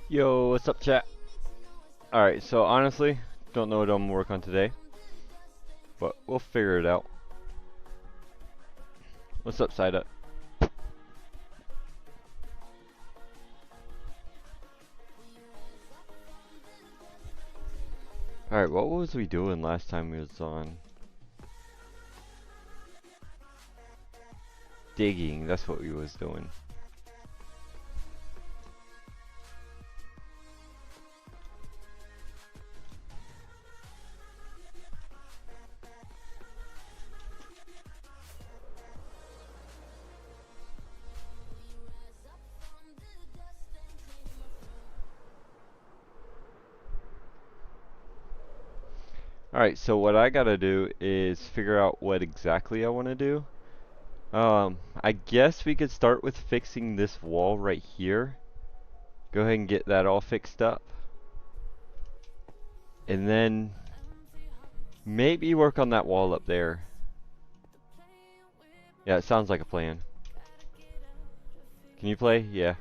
Yo, what's up, chat? Alright, so honestly, don't know what I'm gonna work on today, but we'll figure it out. What's up, Side Up? Alright, what was we doing last time we was on? Digging, that's what we was doing. Alright, so what I gotta do is figure out what exactly I wanna do. I guess we could start with fixing this wall right here. Go ahead and get that all fixed up. And then maybe work on that wall up there. Yeah, it sounds like a plan. Can you play? Yeah.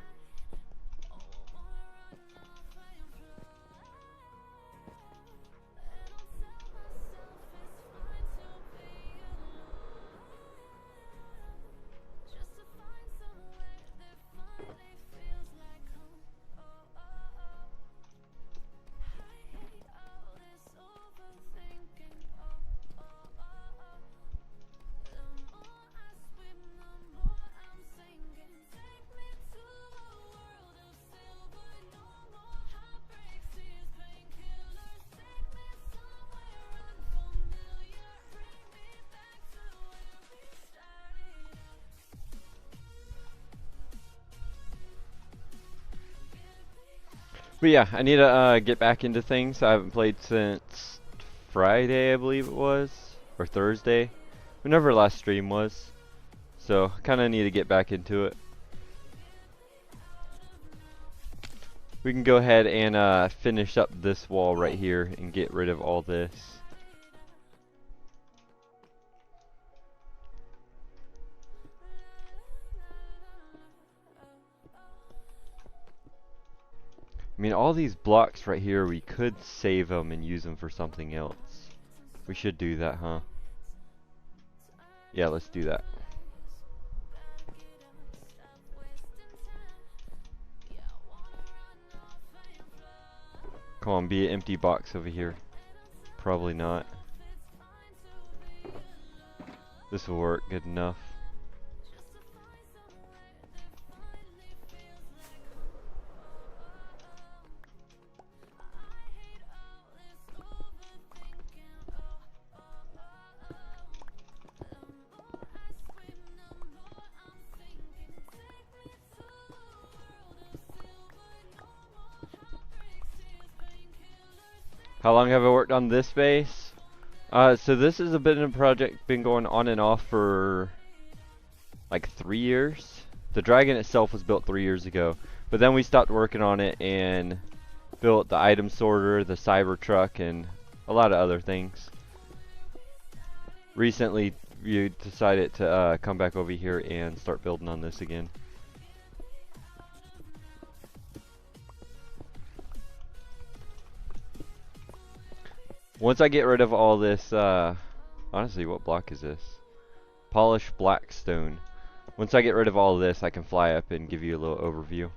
But yeah, I need to get back into things. I haven't played since Friday, I believe it was, or Thursday, whenever last stream was. So kind of need to get back into it. We can go ahead and finish up this wall right here and get rid of all this. I mean, all these blocks right here, we could save them and use them for something else. We should do that, huh? Yeah, let's do that. Come on, be an empty box over here. Probably not. This will work good enough. How long have I worked on this base? So this is a bit of a project been going on and off for like 3 years. The dragon itself was built 3 years ago, but then we stopped working on it and built the item sorter, the cyber truck, and a lot of other things. Recently, we decided to come back over here and start building on this again. Once I get rid of all this, honestly, what block is this? Polished black stone. Once I get rid of all of this, I can fly up and give you a little overview.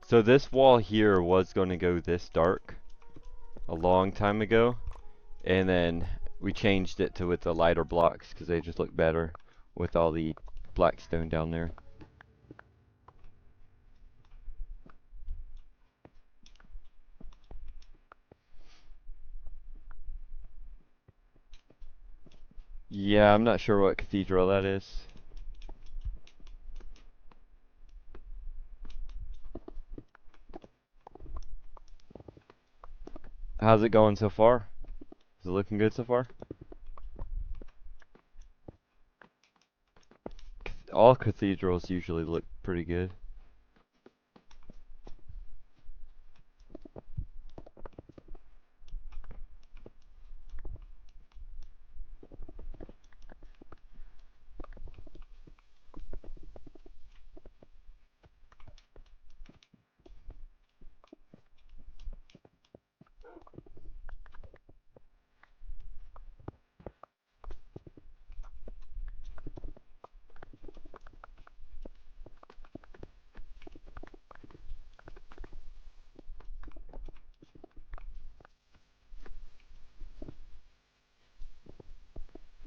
So this wall here was going to go this dark a long time ago, and then we changed it to with the lighter blocks because they just look better with all the black stone down there. Yeah, I'm not sure what cathedral that is. How's it going so far? Is it looking good so far? all cathedrals usually look pretty good.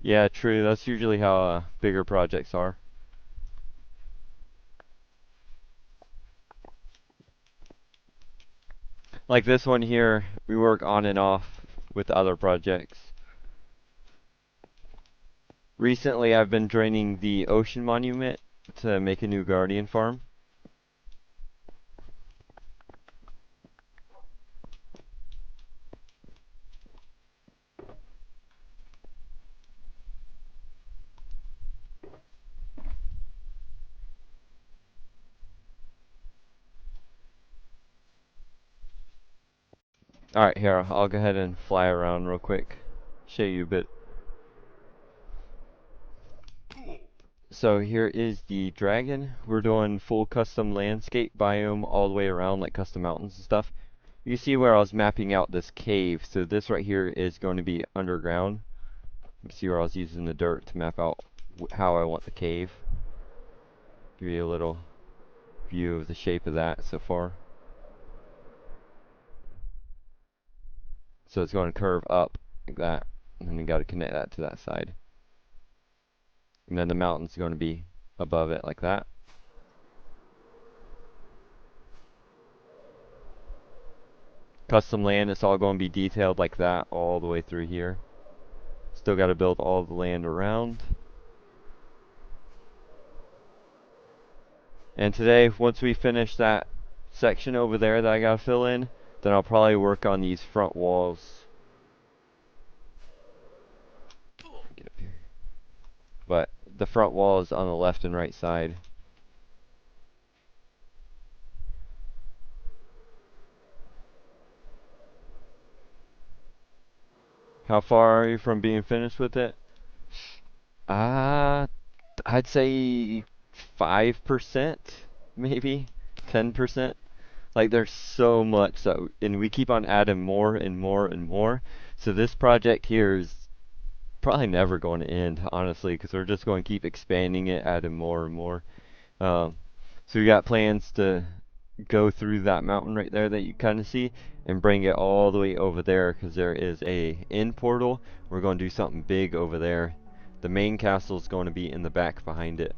Yeah, true. That's usually how bigger projects are. Like this one here, we work on and off with other projects. Recently, I've been draining the ocean monument to make a new guardian farm. Alright, here, I'll go ahead and fly around real quick. Show you a bit. So here is the dragon. We're doing full custom landscape biome all the way around, like custom mountains and stuff. You see where I was mapping out this cave. So this right here is going to be underground. You see where I was using the dirt to map out how I want the cave. Give you a little view of the shape of that so far. So it's going to curve up like that, and then you got to connect that to that side. And then the mountain's going to be above it like that. Custom land, it's all going to be detailed like that all the way through here. Still got to build all the land around. And today, once we finish that section over there that I got to fill in, then I'll probably work on these front walls. Get up here. But the front wall is on the left and right side. How far are you from being finished with it? I'd say 5%, maybe 10%. Like there's so much, so and we keep on adding more and more and more. So this project here is probably never going to end, honestly, because we're just going to keep expanding it, adding more and more. So we got plans to go through that mountain right there that you kind of see and bring it all the way over there, because there is a end portal. We're going to do something big over there. The main castle is going to be in the back behind it.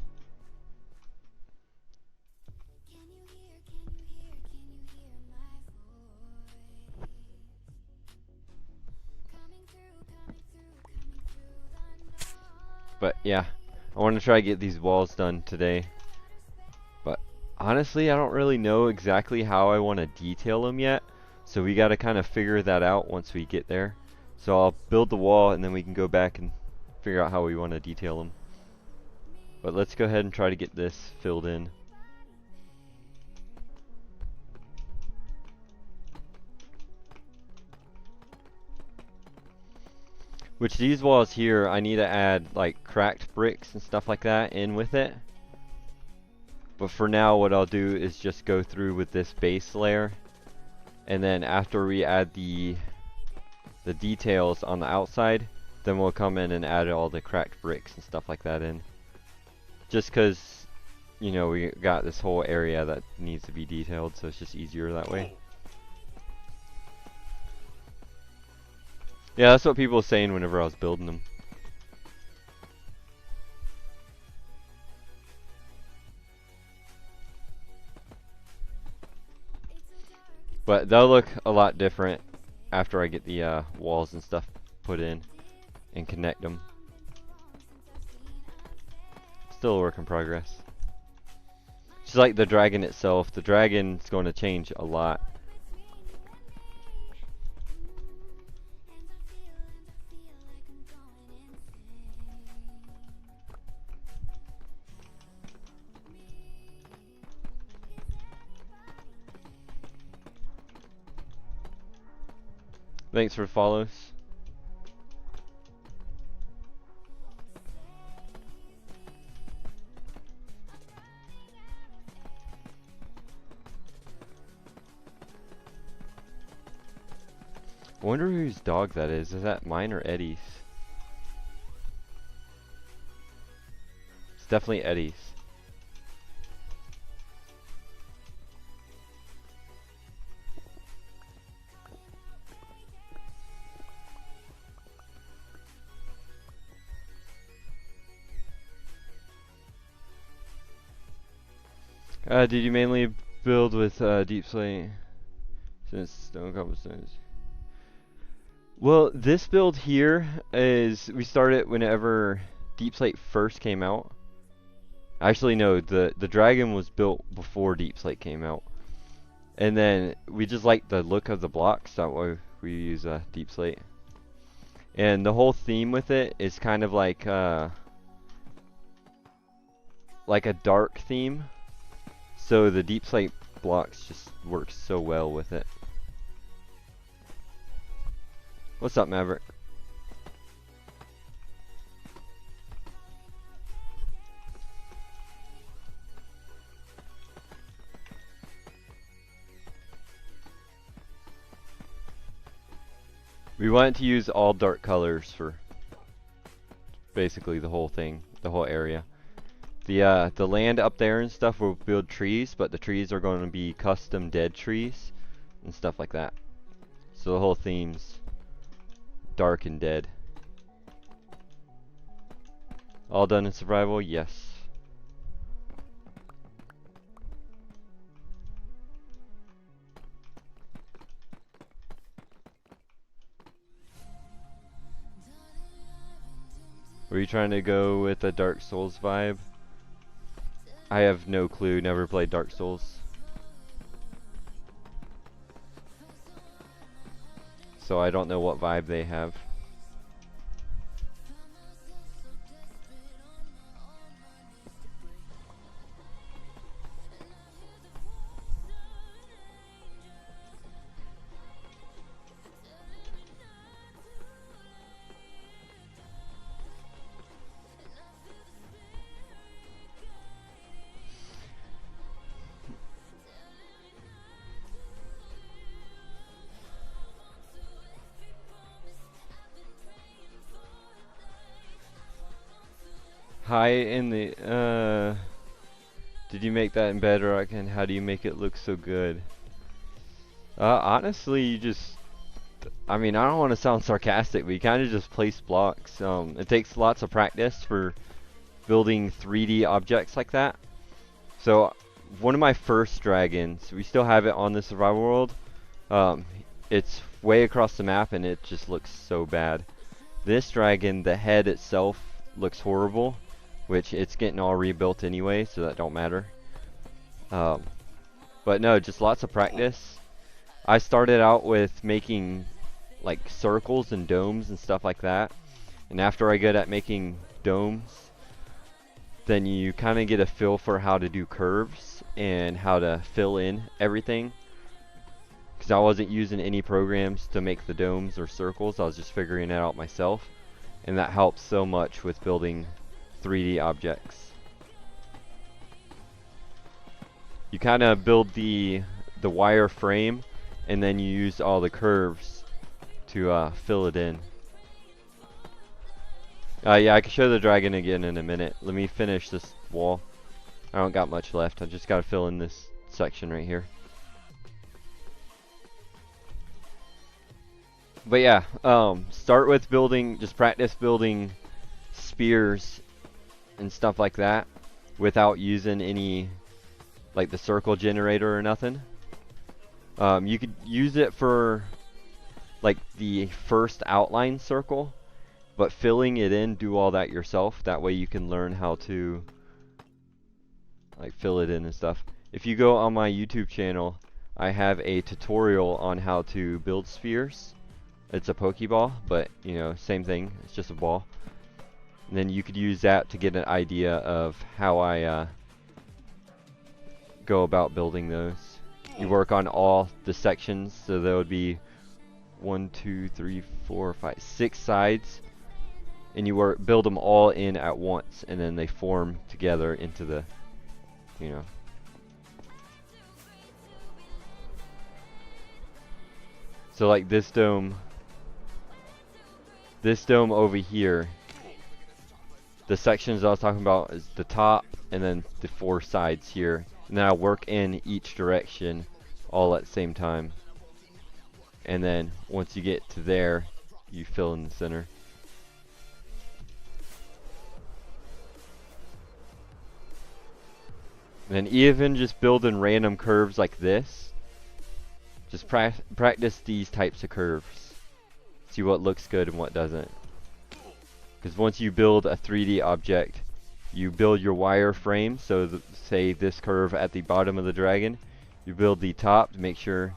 But yeah, I want to try to get these walls done today. But honestly, I don't really know exactly how I want to detail them yet. So we got to kind of figure that out once we get there. So I'll build the wall and then we can go back and figure out how we want to detail them. But let's go ahead and try to get this filled in. Which these walls here, I need to add like cracked bricks and stuff like that in with it. But for now, what I'll do is just go through with this base layer. And then after we add the details on the outside, then we'll come in and add all the cracked bricks and stuff like that in. Just because, you know, we got this whole area that needs to be detailed, so it's just easier that way. Yeah, that's what people were saying whenever I was building them. But they'll look a lot different after I get the walls and stuff put in and connect them. Still a work in progress. Just like the dragon itself, the dragon's going to change a lot. Thanks for the follows. I wonder whose dog that is. Is that mine or Eddie's? It's definitely Eddie's. Did you mainly build with deep slate since stone cobblestones? Well, this build here is, we started whenever deep slate first came out. Actually, no, the dragon was built before deep slate came out. And then we just like the look of the blocks, that's why we use deep slate. And the whole theme with it is kind of like a dark theme. So the deep slate blocks just work so well with it. What's up, Maverick? We wanted to use all dark colors for basically the whole thing, the whole area. The land up there and stuff will build trees, but the trees are going to be custom dead trees and stuff like that. So the whole theme's dark and dead. All done in survival? Yes. Were you trying to go with a Dark Souls vibe? I have no clue, never played Dark Souls. So I don't know what vibe they have. High in the, did you make that in Bedrock, and how do you make it look so good? Honestly, you just, I mean, I don't want to sound sarcastic, but you kind of just place blocks. It takes lots of practice for building 3D objects like that. So, one of my first dragons, we still have it on the survival world. It's way across the map, and it just looks so bad. This dragon, the head itself looks horrible, which it's getting all rebuilt anyway, so that don't matter. But no, just lots of practice. I started out with making like circles and domes and stuff like that, and after I get at making domes, then you kind of get a feel for how to do curves and how to fill in everything, because I wasn't using any programs to make the domes or circles. I was just figuring it out myself, and that helps so much with building 3D objects. You kind of build the wire frame, and then you use all the curves to fill it in. Yeah, I can show the dragon again in a minute. Let me finish this wall. I don't got much left. I just got to fill in this section right here. But yeah, start with building, just practice building spears and stuff like that without using any, like the circle generator or nothing. You could use it for like the first outline circle, but filling it in, do all that yourself. That way you can learn how to like fill it in and stuff. If you go on my YouTube channel, I have a tutorial on how to build spheres. It's a Pokeball, but you know, same thing, it's just a ball. And then you could use that to get an idea of how I go about building those. You work on all the sections, so there would be 1, 2, 3, 4, 5, 6 sides, and you build them all in at once, and then they form together into the, you know. So like this dome over here, the sections I was talking about is the top and then the 4 sides here, and then I work in each direction all at the same time, and then once you get to there, you fill in the center. And then even just building random curves like this, just practice these types of curves. See what looks good and what doesn't. Because once you build a 3D object, you build your wireframe. So say this curve at the bottom of the dragon, you build the top to make sure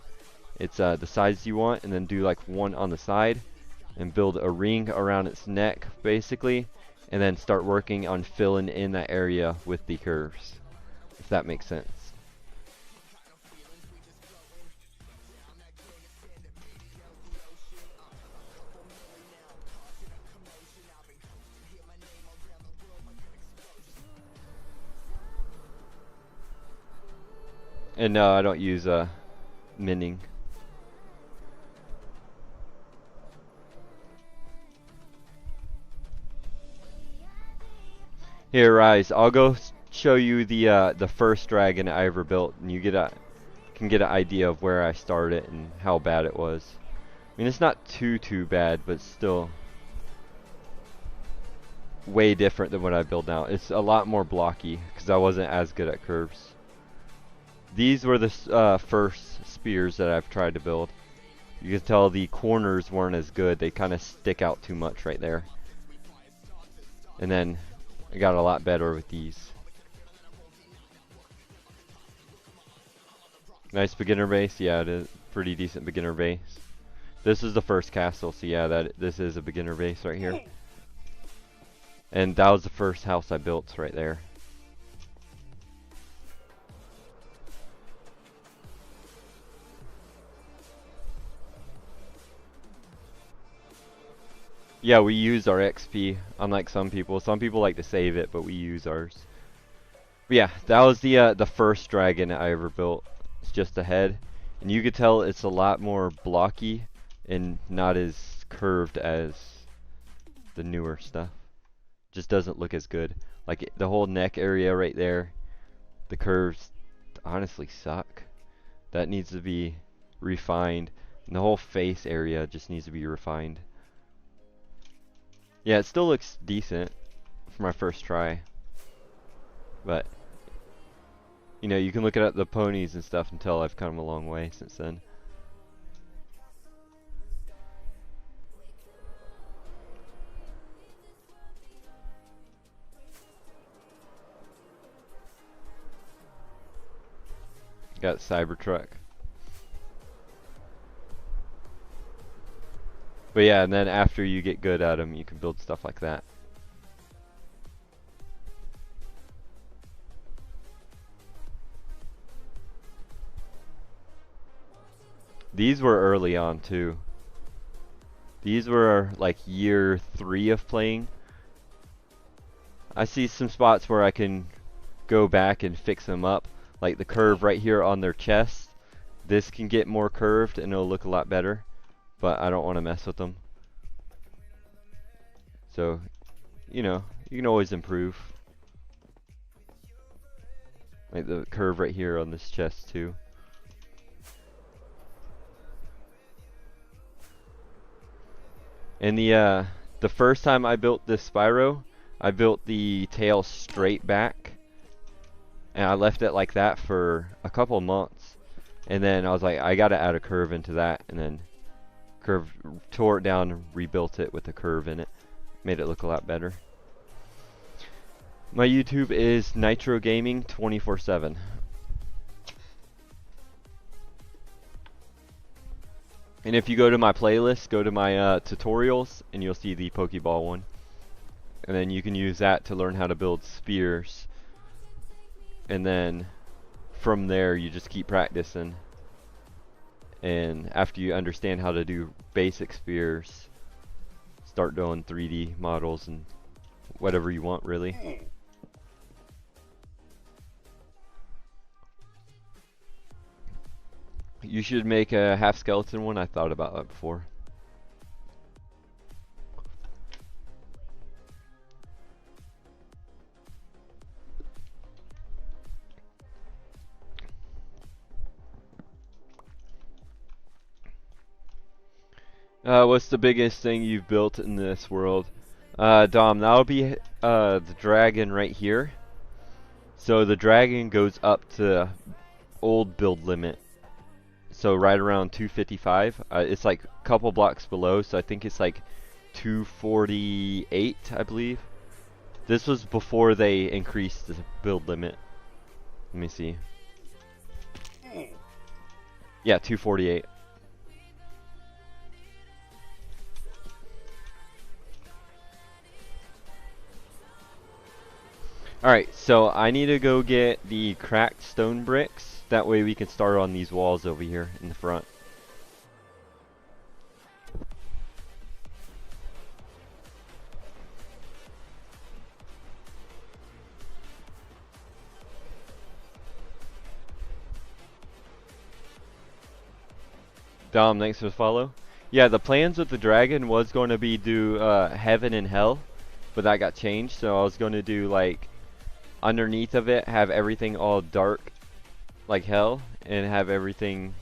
it's the size you want, and then do like one on the side, and build a ring around its neck basically, and then start working on filling in that area with the curves, if that makes sense. And no, I don't use minning. Here, Rise, I'll go show you the first dragon I ever built, and you can get an idea of where I started and how bad it was. I mean, it's not too bad, but still way different than what I build now. It's a lot more blocky because I wasn't as good at curves. These were the first spears that I've tried to build. You can tell the corners weren't as good. They kind of stick out too much right there. And then I got a lot better with these. Nice beginner base. Yeah, it is pretty decent beginner base. This is the first castle, so yeah, this is a beginner base right here. And that was the first house I built right there. Yeah, we use our XP, unlike some people. Some people like to save it, but we use ours. But yeah, that was the first dragon I ever built. It's just a head, and you could tell it's a lot more blocky and not as curved as the newer stuff. Just doesn't look as good. Like the whole neck area right there, the curves honestly suck. That needs to be refined, and the whole face area just needs to be refined. Yeah, it still looks decent for my first try, but you know, you can look at the ponies and stuff and tell I've come a long way since then. Got Cybertruck. But yeah, and then after you get good at them, you can build stuff like that. These were early on too. These were like year 3 of playing. I see some spots where I can go back and fix them up. Like the curve right here on their chest. This can get more curved and it'll look a lot better. But I don't want to mess with them. So, you know, you can always improve. Like the curve right here on this chest too. And the first time I built this Spyro, I built the tail straight back. And I left it like that for a couple months. And then I was like, I gotta add a curve into that, and then tore it down and rebuilt it with a curve in it. Made it look a lot better. My YouTube is Nitro Gaming 24/7. And if you go to my playlist, go to my tutorials, and you'll see the Pokeball one. And then you can use that to learn how to build spears. And then from there, you just keep practicing. And after you understand how to do basic spheres, start doing 3D models and whatever you want, really. You should make a half skeleton one. I thought about that before. What's the biggest thing you've built in this world? Dom, that'll be the dragon right here. So the dragon goes up to old build limit. So right around 255. It's like a couple blocks below, so I think it's like 248, I believe. This was before they increased the build limit. Let me see. Yeah, 248. Alright, so I need to go get the cracked stone bricks. That way we can start on these walls over here in the front. Dom, thanks for the follow. Yeah, the plans with the dragon was going to be do heaven and hell, but that got changed. So I was going to do like underneath of it, have everything all dark like hell, and have everything,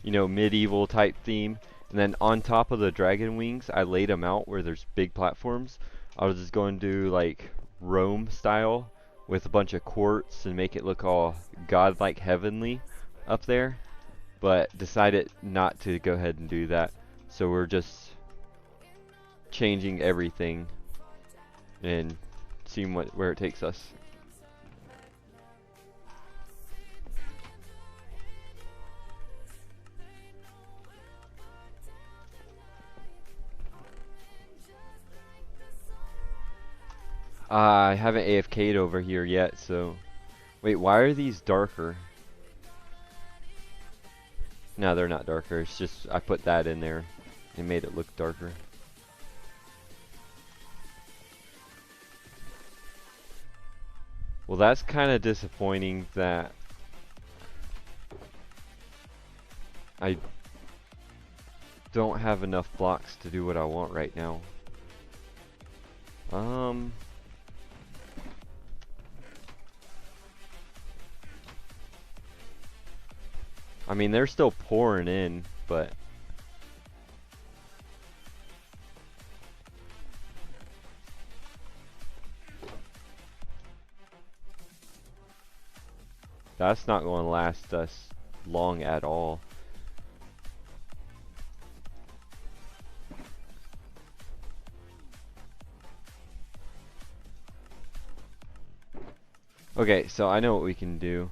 you know, medieval type theme. And then on top of the dragon wings, I laid them out where there's big platforms. I was just going to do like Rome style with a bunch of quartz and make it look all godlike heavenly up there. But decided not to go ahead and do that. So we're just changing everything and seeing where it takes us. I haven't AFK'd over here yet, so... Wait, why are these darker? No, they're not darker. It's just I put that in there and made it look darker. Well, that's kind of disappointing that I don't have enough blocks to do what I want right now. I mean, they're still pouring in, but that's not going to last us long at all. Okay, so I know what we can do.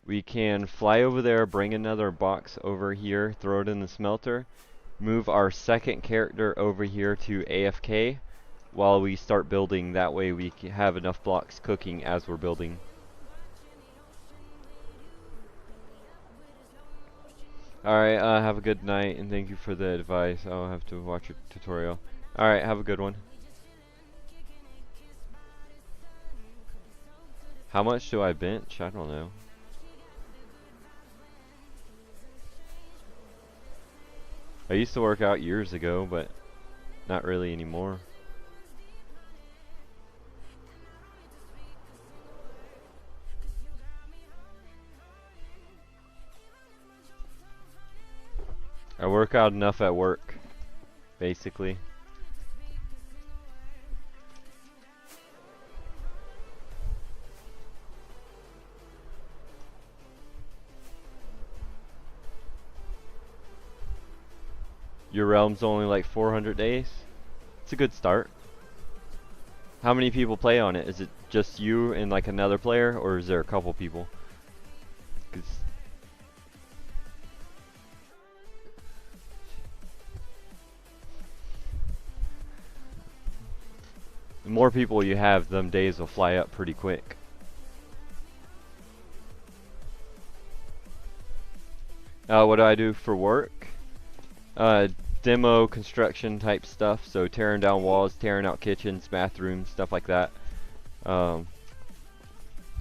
We can fly over there, bring another box over here, throw it in the smelter, move our second character over here to AFK while we start building. That way we can have enough blocks cooking as we're building. Alright, have a good night and thank you for the advice. I'll have to watch your tutorial. Alright, have a good one. How much do I bench? I don't know. I used to work out years ago, but not really anymore. I work out enough at work, basically. Your realm's only like 400 days? It's a good start. How many people play on it? Is it just you and like another player, or is there a couple people? 'Cause the more people you have, them days will fly up pretty quick. What do I do for work? Demo construction type stuff, so tearing down walls, tearing out kitchens, bathrooms, stuff like that. You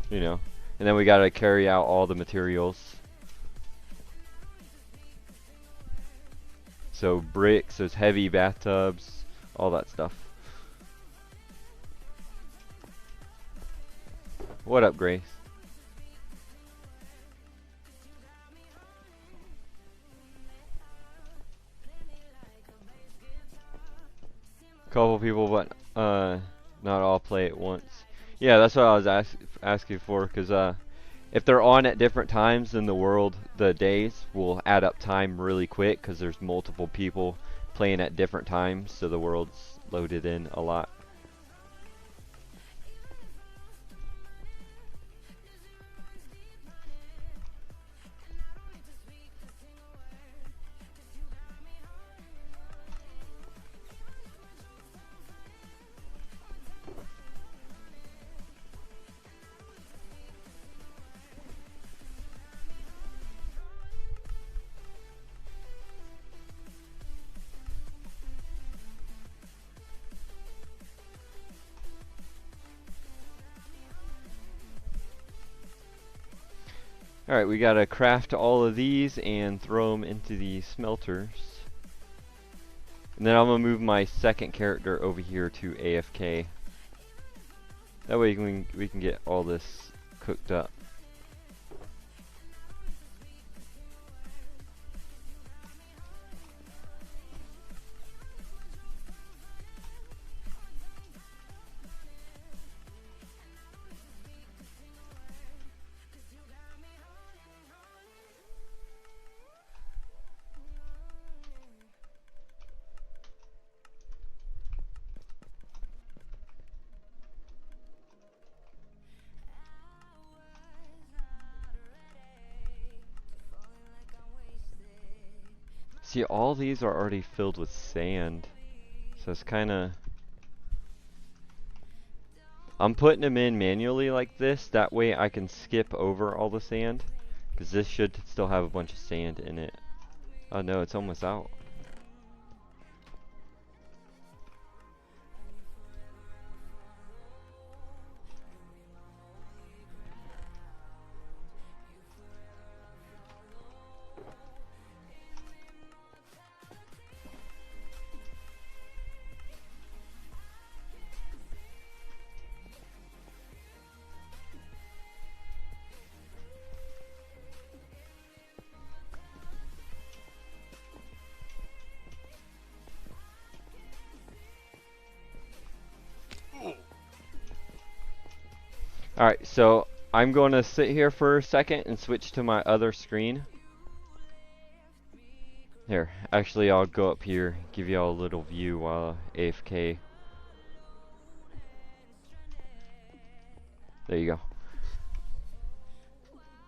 know, and then we gotta carry out all the materials. So bricks, those heavy bathtubs, all that stuff. What up, Grace? Couple people, but not all play at once. Yeah, that's what I was asking for, because if they're on at different times, then the days will add up time really quick, because there's multiple people playing at different times, so the world's loaded in a lot. Alright, we gotta craft all of these and throw them into the smelters. And then I'm gonna move my second character over here to AFK. That way we can get all this cooked up. See, all these are already filled with sand, so it's kinda... I'm putting them in manually like this, that way I can skip over all the sand, because this should still have a bunch of sand in it. Oh no, it's almost out. Alright, so I'm going to sit here for a second and switch to my other screen. Here, actually I'll go up here, give you all a little view while AFK. There you go.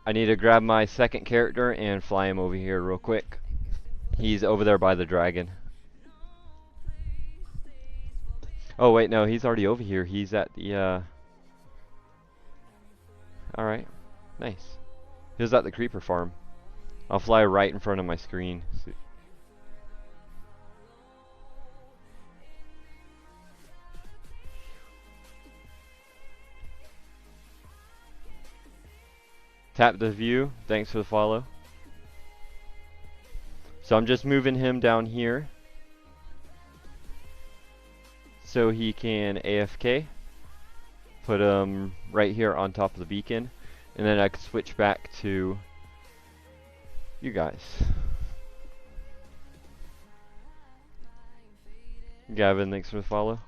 I need to grab my second character and fly him over here real quick. He's over there by the dragon. Oh wait, no, he's already over here. He's at the Alright, nice. He was at the creeper farm. I'll fly right in front of my screen. Tap the view. Thanks for the follow. So I'm just moving him down here so he can AFK. Put him right here on top of the beacon, and then I can switch back to you guys. Gavin, thanks for the follow.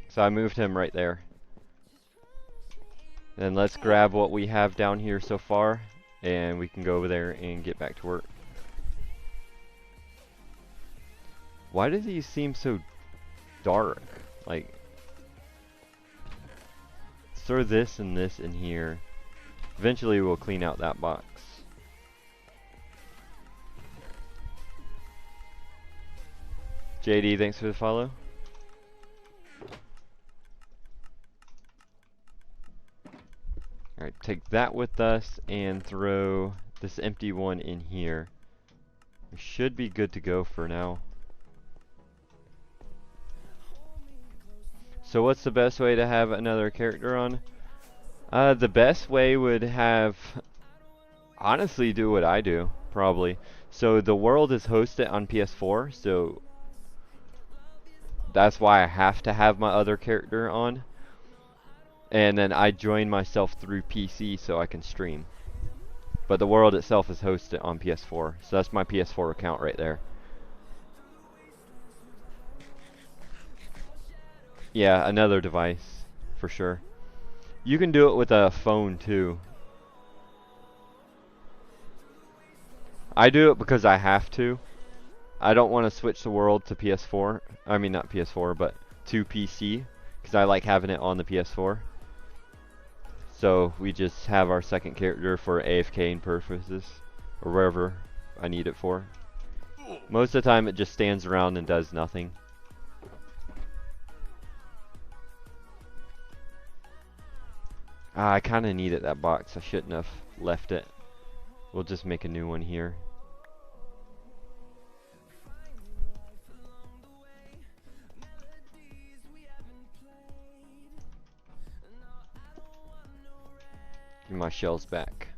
So I moved him right there. And let's grab what we have down here so far, and we can go over there and get back to work. Why do these seem so dark? Like, let's throw this and this in here. Eventually we'll clean out that box. JD, thanks for the follow. take that with us and throw this empty one in here. We should be good to go for now. So what's the best way to have another character on? The best way would have, honestly, do what I do, probably. So the world is hosted on PS4, so that's why I have to have my other character on. And then I join myself through PC so I can stream. But the world itself is hosted on PS4, so that's my PS4 account right there. Yeah, another device, for sure. You can do it with a phone too. I do it because I have to. I don't want to switch the world to PS4. I mean, not PS4, but to PC, because I like having it on the PS4. So we just have our second character for AFKing purposes, or wherever I need it for. Most of the time it just stands around and does nothing. I kinda needed that box, I shouldn't have left it. We'll just make a new one here. Give my shells back.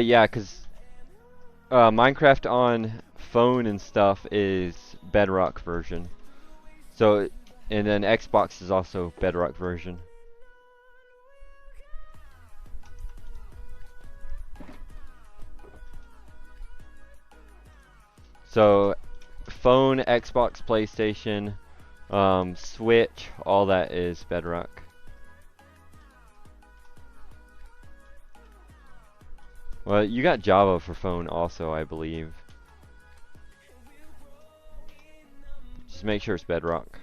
Yeah, 'cause Minecraft on phone and stuff is Bedrock version. So, and then Xbox is also Bedrock version. So, phone, Xbox, PlayStation, Switch, all that is Bedrock. Well, you got Java for phone also, I believe. Just make sure it's Bedrock.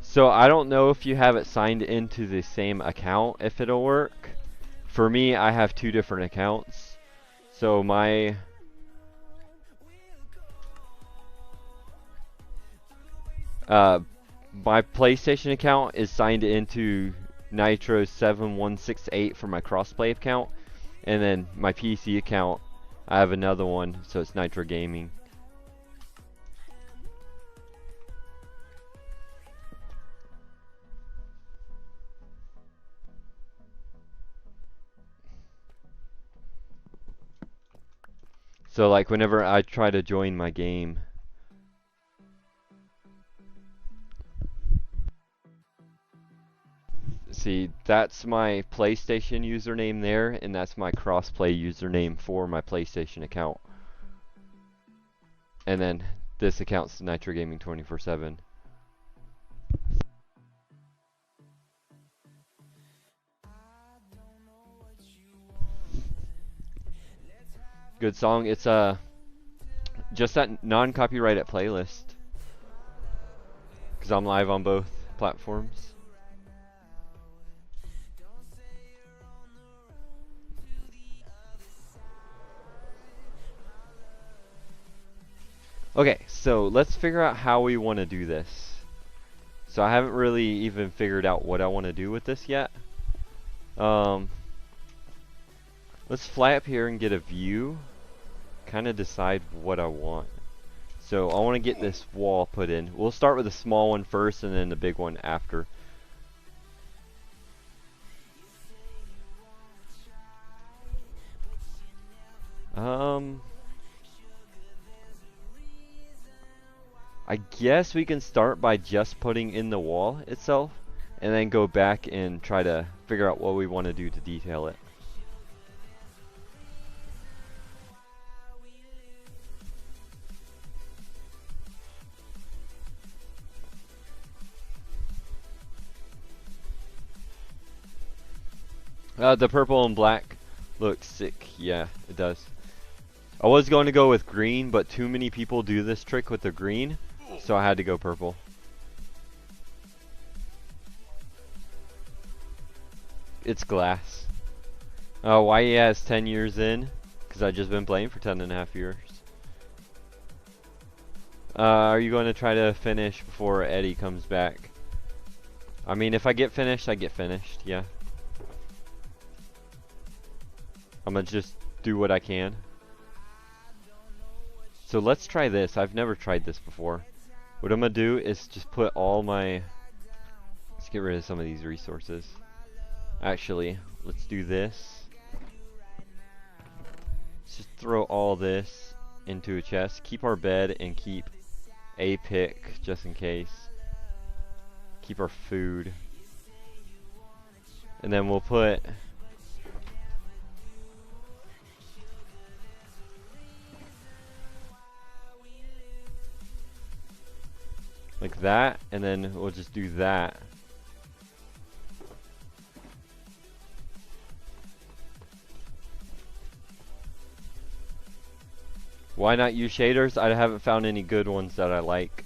So I don't know if you have it signed into the same account, if it'll work. For me, I have two different accounts. So my PlayStation account is signed into Nitro 7168 for my crossplay account, and then my PC account, I have another one, so it's Nitro Gaming. So like whenever I try to join my game, see, that's my PlayStation username there, and that's my crossplay username for my PlayStation account. And then this account's Nitro Gaming 24/7. Good song. It's just that non-copyrighted playlist, because I'm live on both platforms. Okay, so let's figure out how we want to do this. So I haven't really even figured out what I want to do with this yet. Let's fly up here and get a view. Kind of decide what I want. So I want to get this wall put in. We'll start with a small one first and then the big one after. I guess we can start by just putting in the wall itself and then go back and try to figure out what we want to do to detail it. The purple and black looks sick. Yeah, it does. I was going to go with green, but too many people do this trick with the green, so I had to go purple. It's glass. Why he has 10 years in? Because I've just been playing for 10.5 years. Are you going to try to finish before Eddie comes back? I mean, if I get finished, I get finished, yeah. I'm gonna just do what I can. So let's try this. I've never tried this before. What I'm gonna do is just put all my... Let's get rid of some of these resources. Actually, let's do this. Let's just throw all this into a chest. Keep our bed and keep a pick just in case. Keep our food. And then we'll put... like that, and then we'll just do that. Why not use shaders? I haven't found any good ones that I like.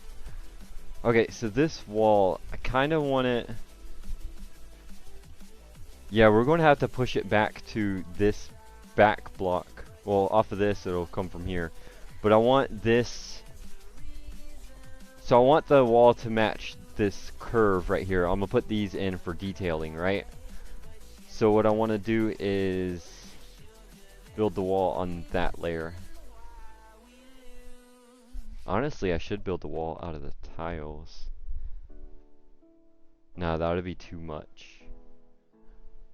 Okay, so this wall, I kind of want it... Yeah, we're going to have to push it back to this back block. Well, off of this, it'll come from here. But I want this... So I want the wall to match this curve right here. I'm going to put these in for detailing, right? So what I want to do is build the wall on that layer. Honestly, I should build the wall out of the tiles. No, that would be too much.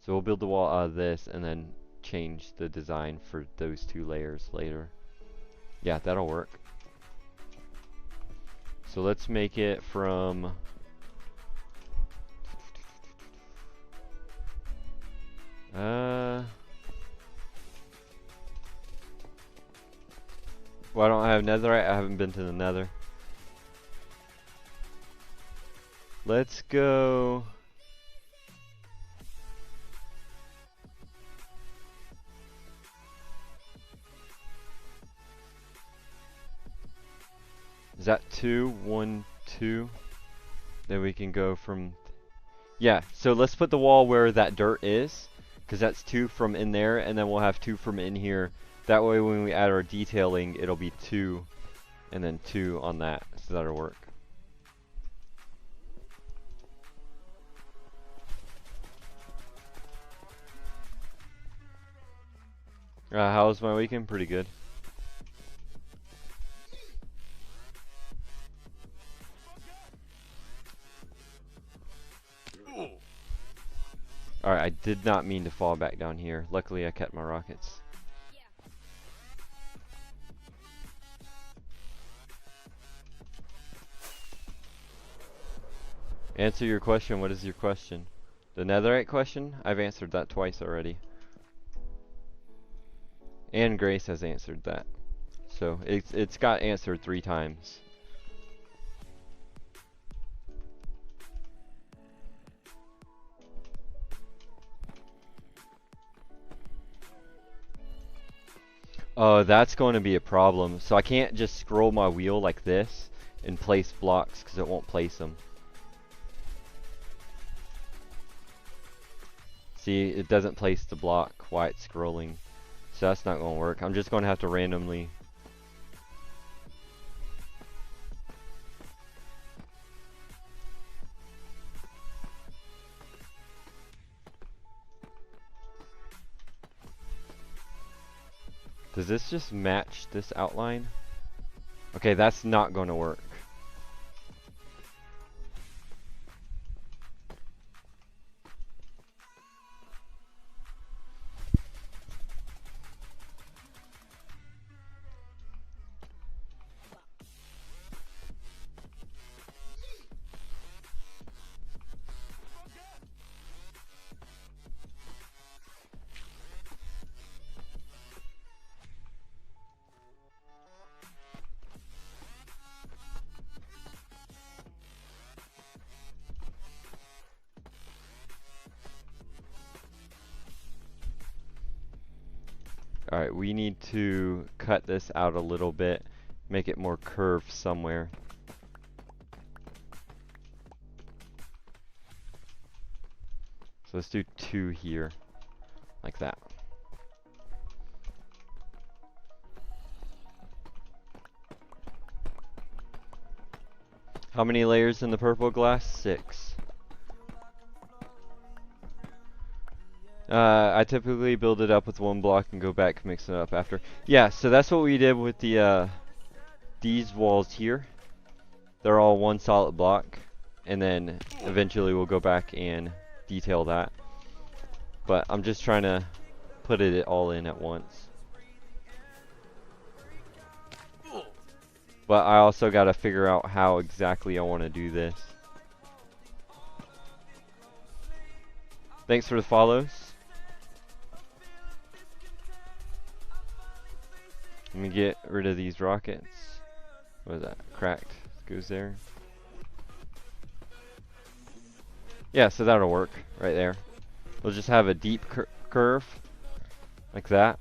So we'll build the wall out of this and then change the design for those two layers later. Yeah, that'll work. So let's make it from... Well, I don't have netherite. I haven't been to the nether. Let's go... Is that 2, 1, 2? Then we can go from... Yeah, so let's put the wall where that dirt is, because that's 2 from in there, and then we'll have 2 from in here. That way when we add our detailing, it'll be 2, and then 2 on that, so that'll work. How was my weekend? Pretty good. Alright, I did not mean to fall back down here. Luckily I kept my rockets. Answer your question. What is your question? The netherite question? I've answered that twice already. And Grace has answered that. So it's got answered 3 times. Oh, that's going to be a problem. So I can't just scroll my wheel like this and place blocks because it won't place them. See, it doesn't place the block while it's scrolling. So that's not going to work. I'm just going to have to randomly... Does this just match this outline? Okay, that's not going to work. Alright, we need to cut this out a little bit, make it more curved somewhere. So let's do 2 here, like that. How many layers in the purple glass? 6. I typically build it up with 1 block and go back and mix it up after. Yeah, so that's what we did with the these walls here. They're all 1 solid block, and then eventually we'll go back and detail that. But I'm just trying to put it all in at once. But I also got to figure out how exactly I want to do this. Thanks for the follows. Let me get rid of these rockets. What is that? Cracked. Goes there. Yeah, so that'll work right there. We'll just have a deep curve like that,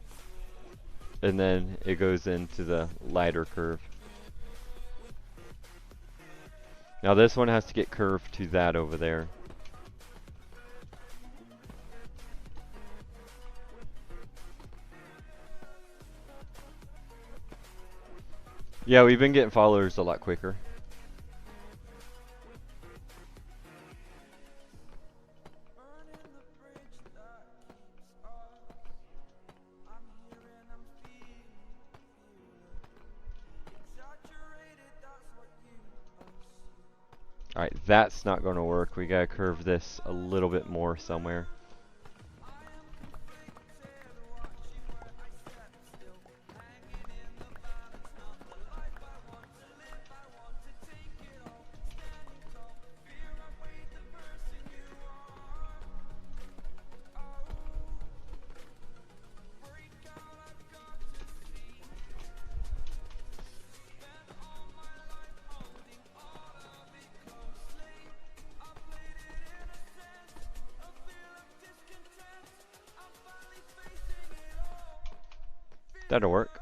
and then it goes into the lighter curve. Now this one has to get curved to that over there. Yeah, we've been getting followers a lot quicker. Alright, that's not going to work. We gotta curve this a little bit more somewhere. That'll work.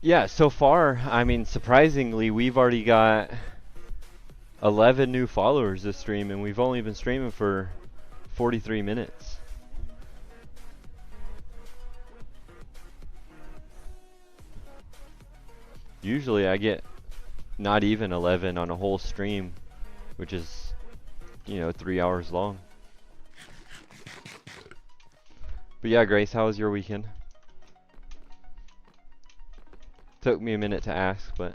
Yeah, so far, I mean, surprisingly, we've already got 11 new followers this stream, and we've only been streaming for 43 minutes. Usually I get not even 11 on a whole stream, which is, you know, 3 hours long. But yeah, Grace, how was your weekend? Took me a minute to ask, but...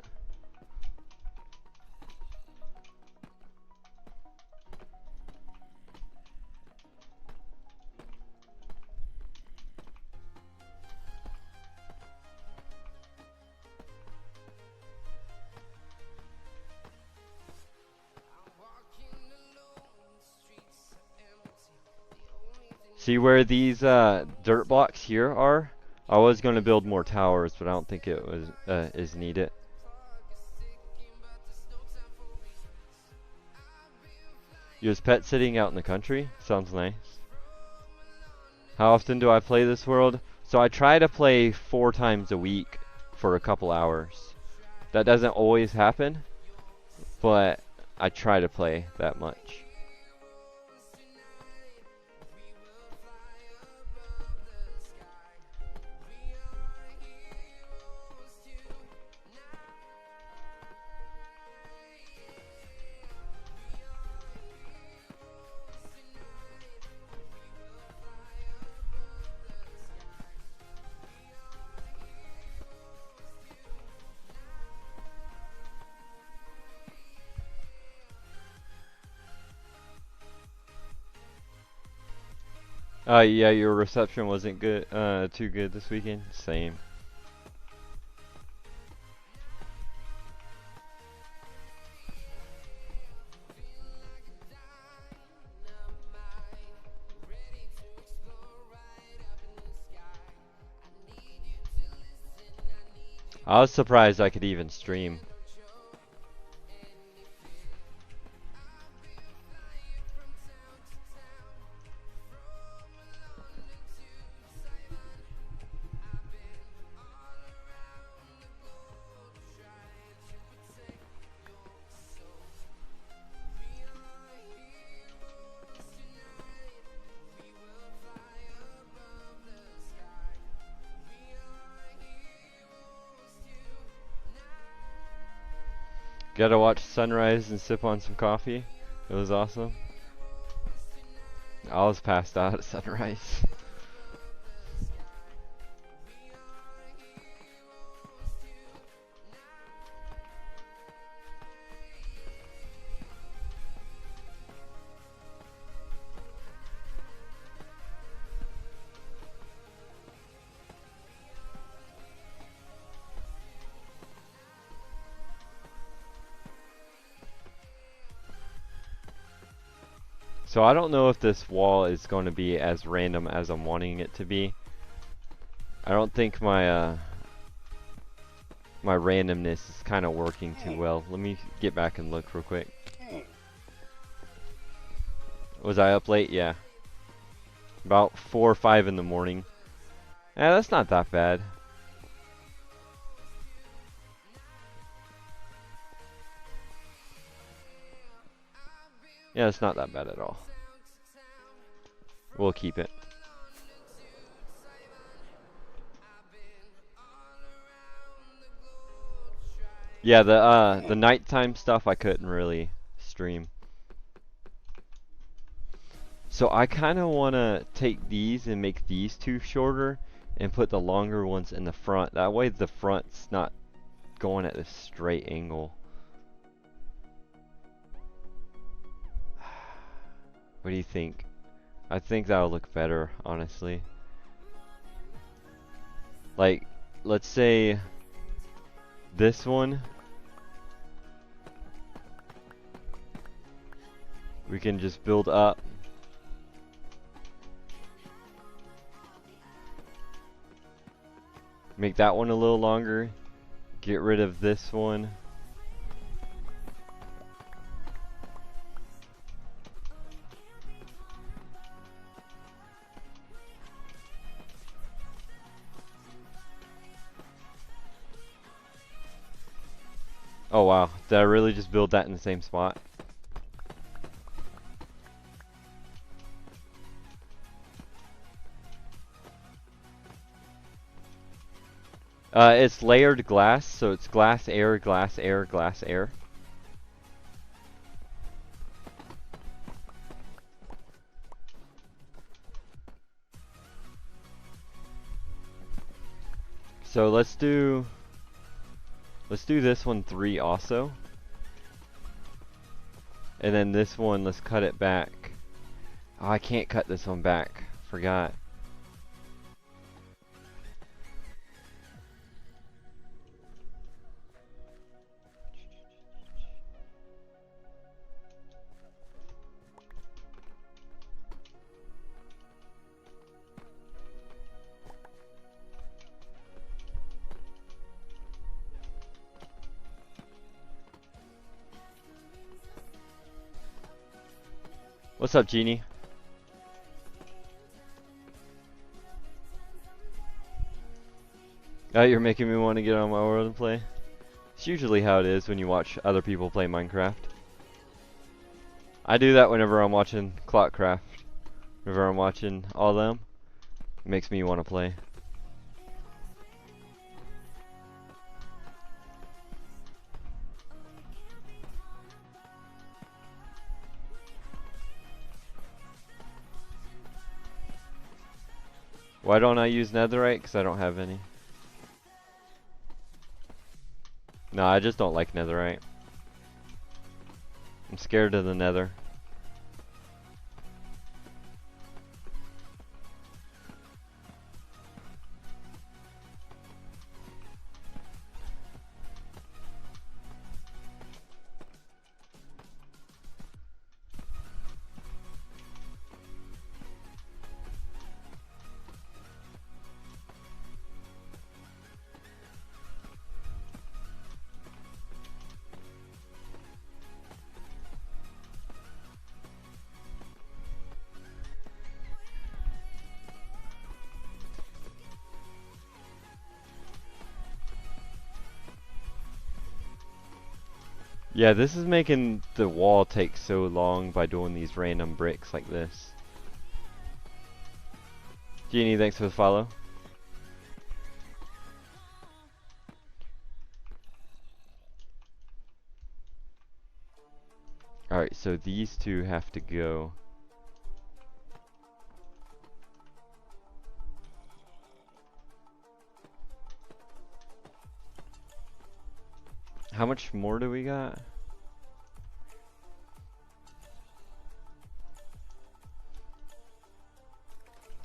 See where these dirt blocks here are? I was going to build more towers, but I don't think it was is needed. Your pet sitting out in the country? Sounds nice. How often do I play this world? So I try to play 4 times a week for a couple hours. That doesn't always happen, but I try to play that much. Yeah, your reception wasn't good, too good this weekend. Same. I was surprised I could even stream. Got to watch sunrise and sip on some coffee. It was awesome. I was passed out at sunrise. So I don't know if this wall is going to be as random as I'm wanting it to be. I don't think my my randomness is kind of working too well. Let me get back and look real quick. Was I up late? Yeah. About 4 or 5 in the morning. Yeah, that's not that bad. Yeah, it's not that bad at all. We'll keep it. Yeah, the nighttime stuff I couldn't really stream. So I kind of want to take these and make these two shorter and put the longer ones in the front. That way the front's not going at this straight angle. What do you think? I think that'll look better, honestly. Like, let's say this one, we can just build up. Make that one a little longer. Get rid of this one. Oh wow, did I really just build that in the same spot? It's layered glass, so it's glass, air, glass, air, glass, air. So let's do this one 3 also. And then this one, let's cut it back. Oh, I can't cut this one back. Forgot. What's up, Genie? Oh, you're making me want to get on my world and play. It's usually how it is when you watch other people play Minecraft. I do that whenever I'm watching Clockcraft. Whenever I'm watching all them, it makes me want to play. Why don't I use netherite? Because I don't have any. No, I just don't like netherite. I'm scared of the nether. Yeah, this is making the wall take so long by doing these random bricks like this. Jeannie, thanks for the follow. Alright, so these two have to go. How much more do we got?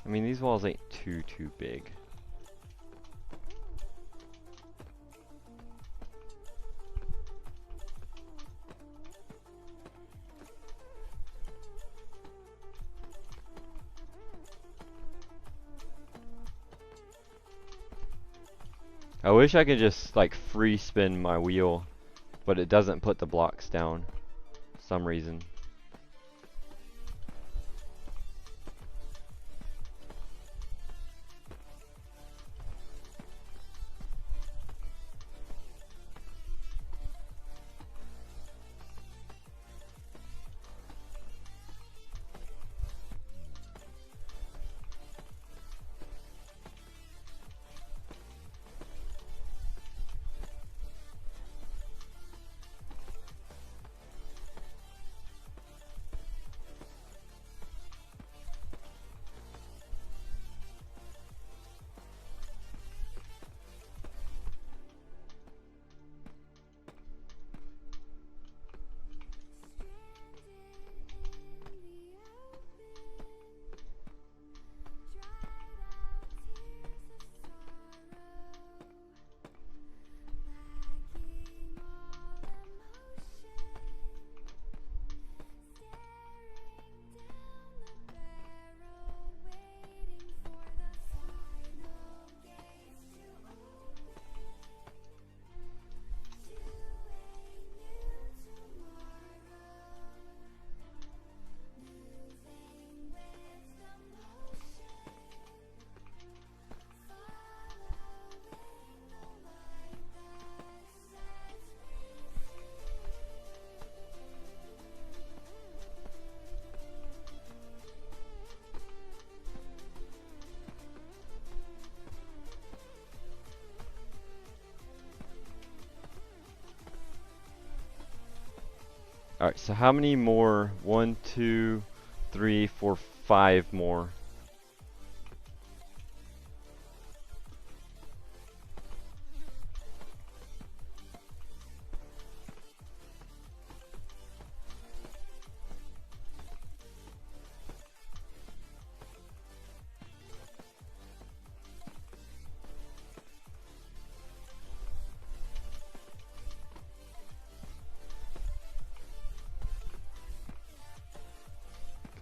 I mean, these walls ain't too big. I wish I could just like free spin my wheel, but it doesn't put the blocks down for some reason. Alright, so how many more? 1, 2, 3, 4, 5 more.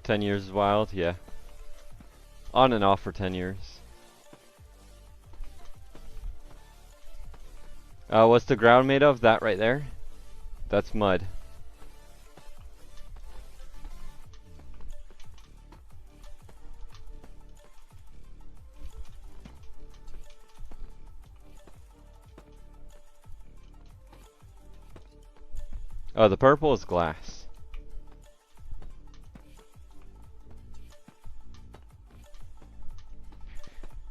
Ten years is wild, yeah. On and off for 10 years. What's the ground made of? That right there? That's mud. Oh, the purple is glass.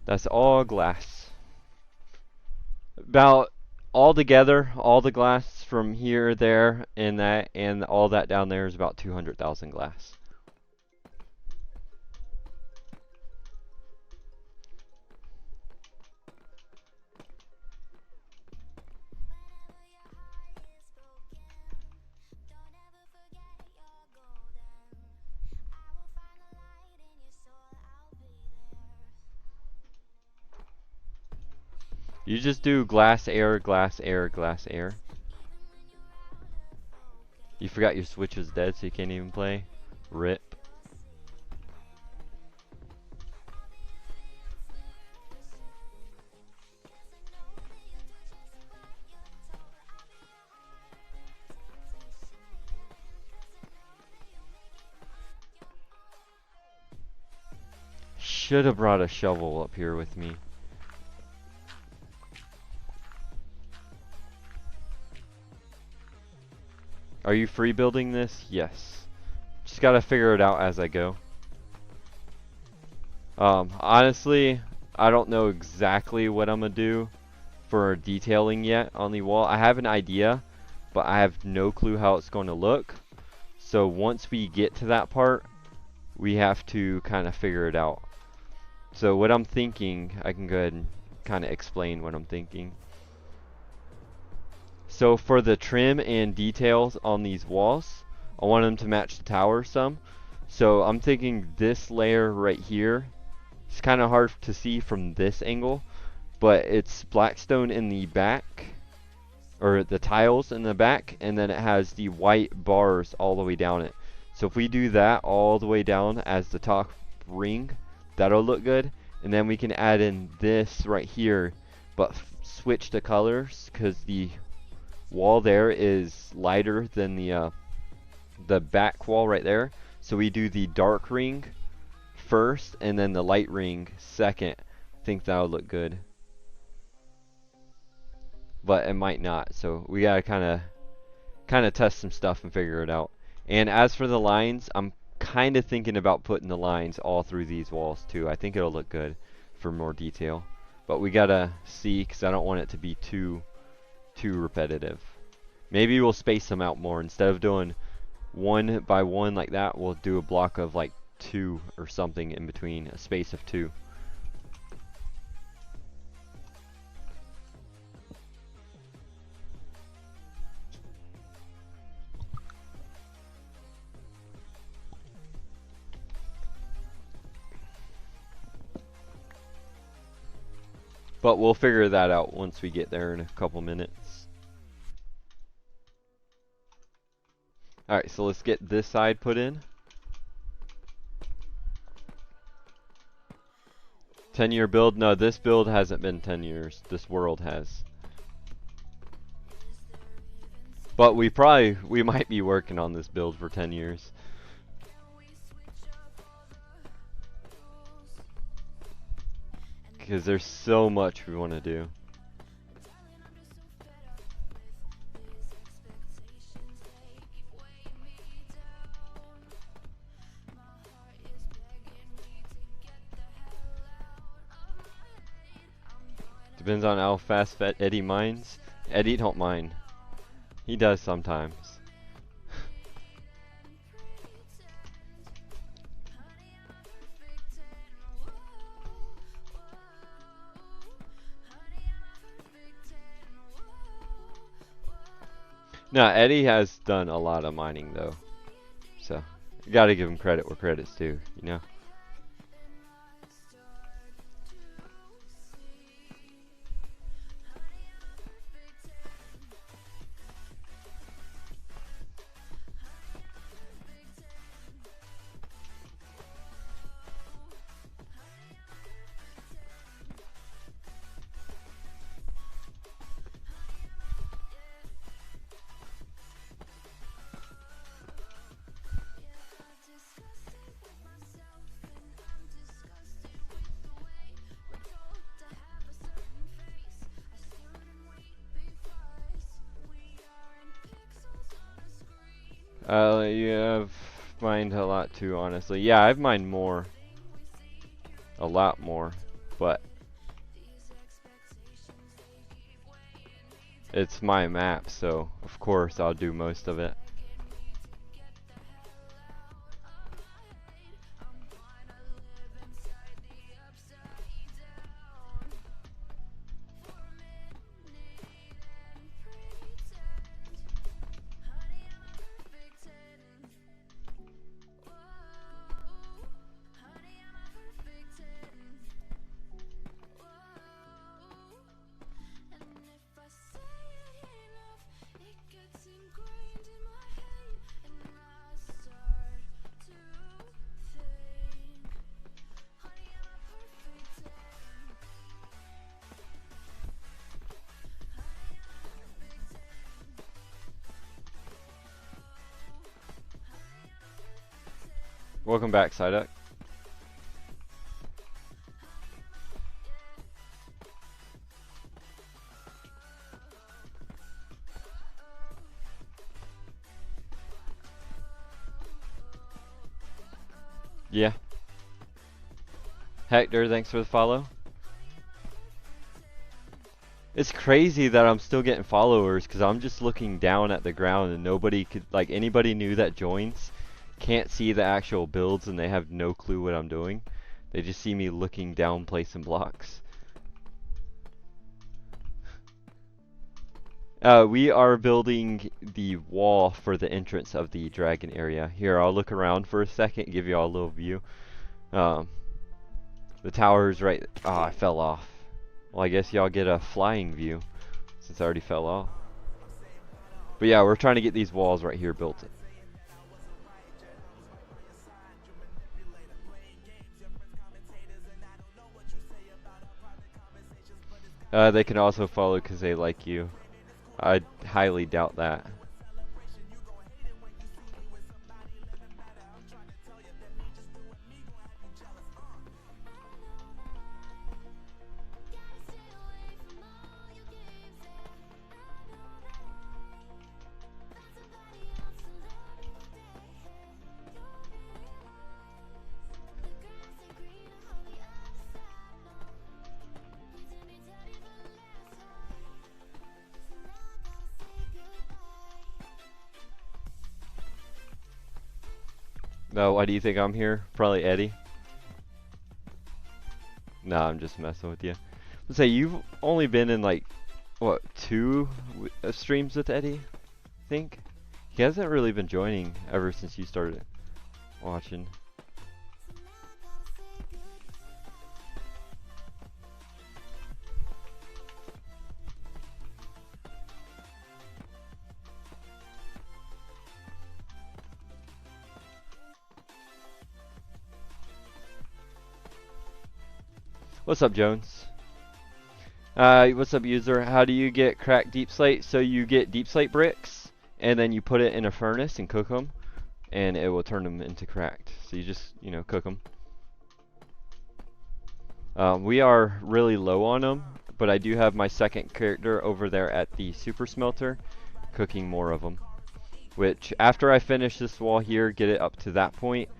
That's all glass. About all together, all the glass from here, there, and that, and all that down there is about 200,000 glass. You just do glass, air, glass, air, glass, air. You forgot your Switch was dead, so you can't even play? RIP. Should have brought a shovel up here with me. Are you free building this? Yes. Just gotta figure it out as I go. Honestly, I don't know exactly what I'm gonna do for detailing yet on the wall. I have an idea, but I have no clue how it's going to look. So once we get to that part, we have to kind of figure it out. So what I'm thinking, I can go ahead and kind of explain what I'm thinking. So for the trim and details on these walls, I want them to match the tower some. So I'm thinking this layer right here, it's kind of hard to see from this angle, but it's blackstone in the back, or the tiles in the back, and then it has the white bars all the way down it. So if we do that all the way down as the top ring, that'll look good. And then we can add in this right here, but switch the colors, because the wall there is lighter than the back wall right there. So we do the dark ring first and then the light ring second. I think that'll look good, but it might not. So we gotta kind of test some stuff and figure it out. And as for the lines, I'm kind of thinking about putting the lines all through these walls too. I think it'll look good for more detail, but we gotta see, because I don't want it to be too repetitive. Maybe we'll space them out more. Instead of doing one by one like that, we'll do a block of like 2 or something in between, a space of 2. But we'll figure that out once we get there in a couple minutes. Alright, so let's get this side put in. 10-year build? No, this build hasn't been 10 years. This world has. But we might be working on this build for 10 years. Because there's so much we want to do. Depends on how fast Eddie minds. Eddie don't mind. He does sometimes. No, Eddie has done a lot of mining though. So, you gotta give him credit where credit's due, you know? You have mined a lot too, honestly. Yeah, I've mined more. A lot more. But it's my map, so of course I'll do most of it. Welcome back, Psyduck. Yeah. Hector, thanks for the follow. It's crazy that I'm still getting followers because I'm just looking down at the ground and nobody could, like, anybody new that joins can't see the actual builds and they have no clue what I'm doing. They just see me looking down placing blocks. We are building the wall for the entrance of the dragon area. Here, I'll look around for a second, give you all a little view. The tower's right. Oh, I fell off. Well, I guess y'all get a flying view since I already fell off. But yeah, we're trying to get these walls right here built. They can also follow because they like you. I highly doubt that. No, why do you think I'm here? Probably Eddie. Nah, I'm just messing with you. Let's say you've only been in like, what, 2 streams with Eddie? I think? He hasn't really been joining ever since you started watching. What's up, Jones? What's up, user? How do you get cracked deep slate? So you get deep slate bricks, and then you put it in a furnace and cook them, and it will turn them into cracked. So you just, you know, cook them. We are really low on them, but I do have my second character over there at the super smelter, cooking more of them. Which, after I finish this wall here, get it up to that point,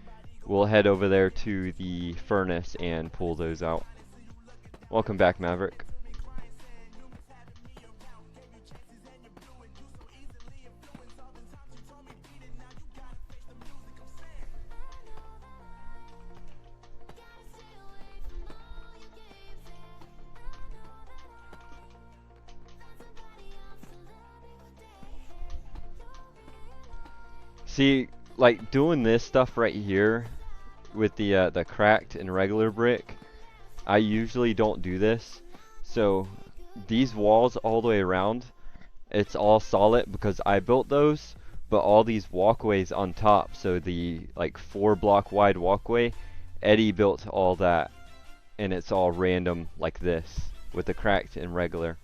we'll head over there to the furnace and pull those out. Welcome back, Maverick. See, like doing this stuff right here with the cracked and regular brick, I usually don't do this. So these walls all the way around, it's all solid because I built those, but all these walkways on top, so the like 4-block wide walkway, Eddie built all that, and it's all random like this with the cracked and regular,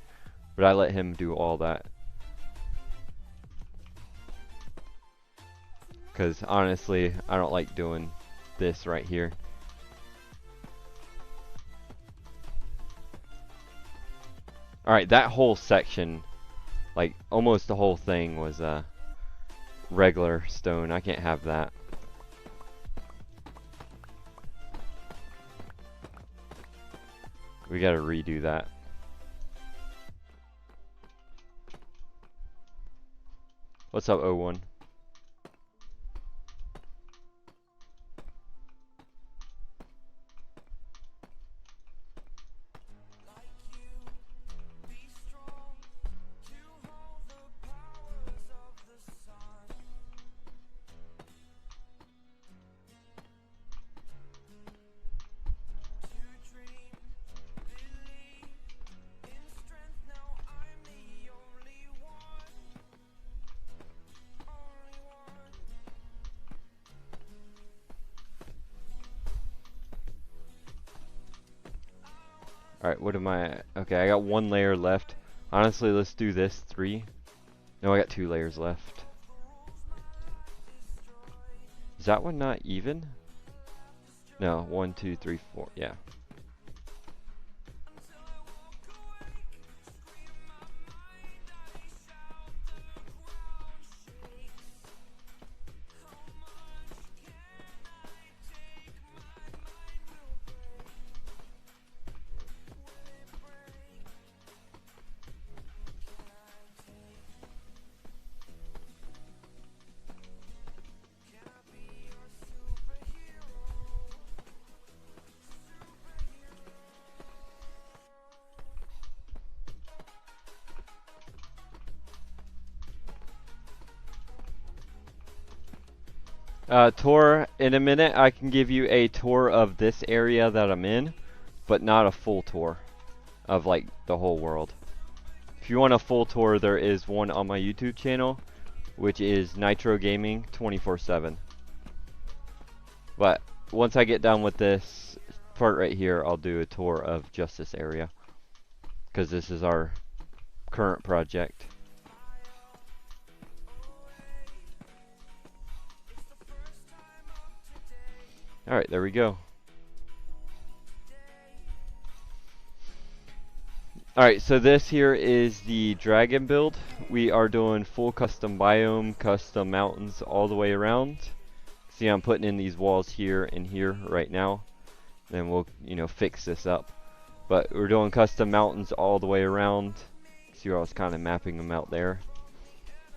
but I let him do all that. Because honestly, I don't like doing this right here. Alright, that whole section, like almost the whole thing was regular stone. I can't have that. We gotta redo that. What's up, O1? Alright, what am I at? Okay, I got 1 layer left. Honestly, let's do this 3. No, I got 2 layers left. Is that one not even? No, 1, 2, 3, 4. Yeah. Tour, in a minute I can give you a tour of this area that I'm in, but not a full tour of like the whole world. If you want a full tour, there is one on my YouTube channel, which is Nitro Gaming 24/7. But once I get done with this part right here, I'll do a tour of just this area, because this is our current project. Alright, there we go. Alright, so this here is the dragon build. We are doing full custom biome, custom mountains all the way around. See, I'm putting in these walls here and here right now. Then we'll, fix this up. But we're doing custom mountains all the way around. See where I was kind of mapping them out there.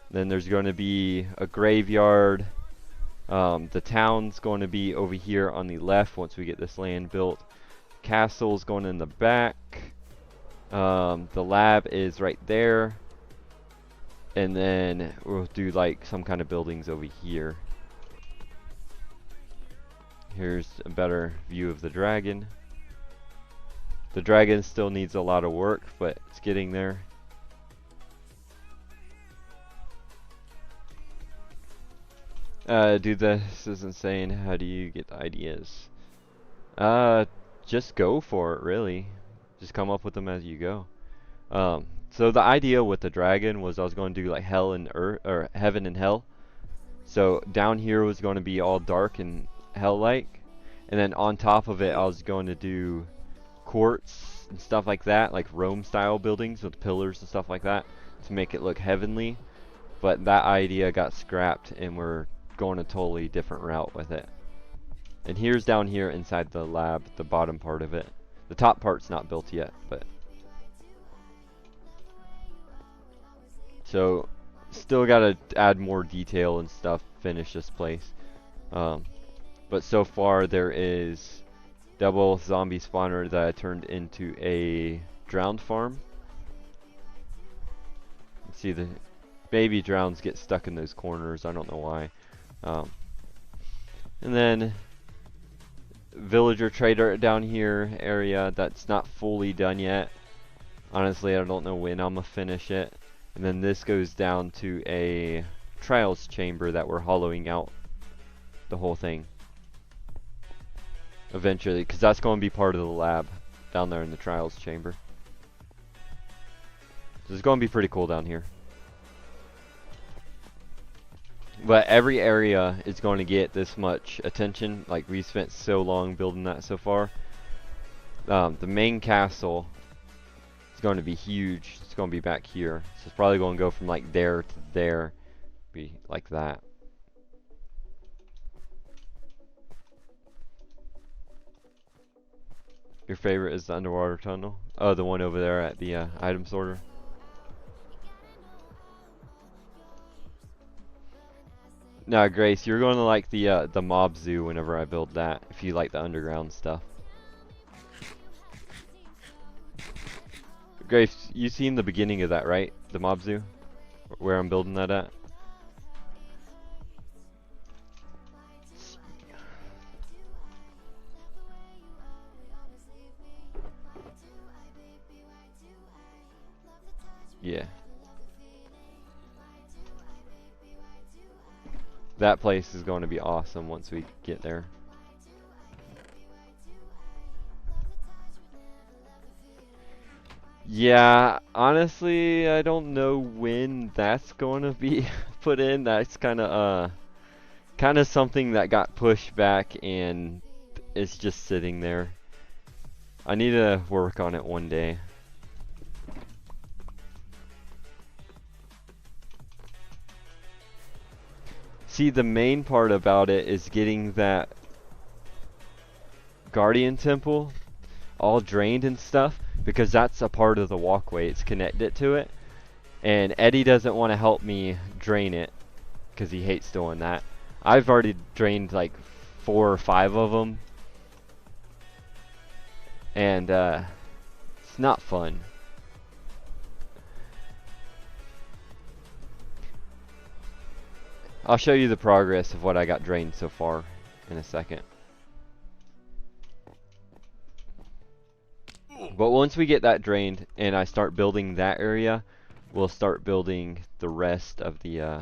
Then there's going to be a graveyard. The town's going to be over here on the left once we get this land built. Castle's going in the back. The lab is right there. And then we'll do like some kind of buildings over here. Here's a better view of the dragon. The dragon still needs a lot of work, but it's getting there. Dude, this is insane. How do you get the ideas? Just go for it, really. Just come up with them as you go. So the idea with the dragon was I was going to do like hell and earth, or heaven and hell. So down here was going to be all dark and hell-like, and then on top of it I was going to do courts and stuff like that, like Rome-style buildings with pillars and stuff like that to make it look heavenly. But that idea got scrapped, and we're going a totally different route with it. And here's down here inside the lab, the bottom part of it. The top part's not built yet, but so still gotta add more detail and stuff, finish this place. But so far there is double zombie spawner that I turned into a drowned farm. See, the baby drowns get stuck in those corners, I don't know why. And then villager trader down here area that's not fully done yet. Honestly, I don't know when I'm gonna finish it. And then this goes down to a trials chamber that we're hollowing out the whole thing eventually, because that's going to be part of the lab down there in the trials chamber. So it's going to be pretty cool down here. But every area is going to get this much attention. Like, we spent so long building that so far. The main castle is going to be huge. It's going to be back here. So it's probably going to go from like there to there. Be like that. Your favorite is the underwater tunnel? Oh, the one over there at the item sorter. No, Grace, you're going to like the mob zoo whenever I build that, if you like the underground stuff. Grace, you seen the beginning of that, right? The mob zoo? Where I'm building that at? Yeah. That place is going to be awesome once we get there. Yeah, honestly, I don't know when that's going to be put in. That's kind of something that got pushed back and it's just sitting there. I need to work on it one day. See, the main part about it is getting that Guardian Temple all drained and stuff, because that's a part of the walkway. It's connected to it. And Eddie doesn't want to help me drain it, because he hates doing that. I've already drained like 4 or 5 of them. And it's not fun. I'll show you the progress of what I got drained so far in a second. But once we get that drained and I start building that area, we'll start building the rest of the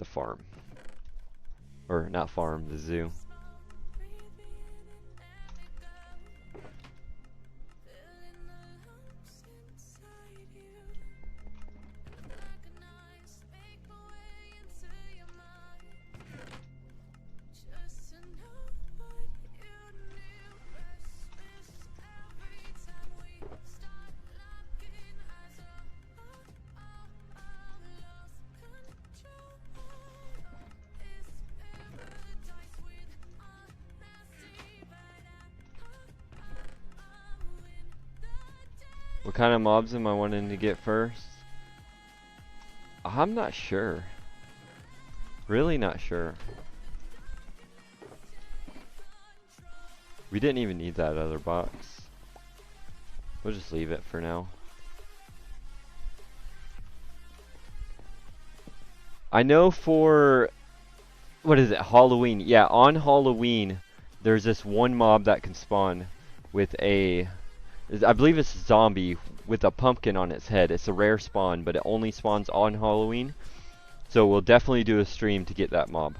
farm. Or not farm, the zoo. What kind of mobs am I wanting to get first? I'm not sure. Really not sure. We didn't even need that other box. We'll just leave it for now. I know for, what is it, Halloween. Yeah, on Halloween, there's this one mob that can spawn with a, I believe it's a zombie with a pumpkin on its head. It's a rare spawn, but it only spawns on Halloween. So we'll definitely do a stream to get that mob.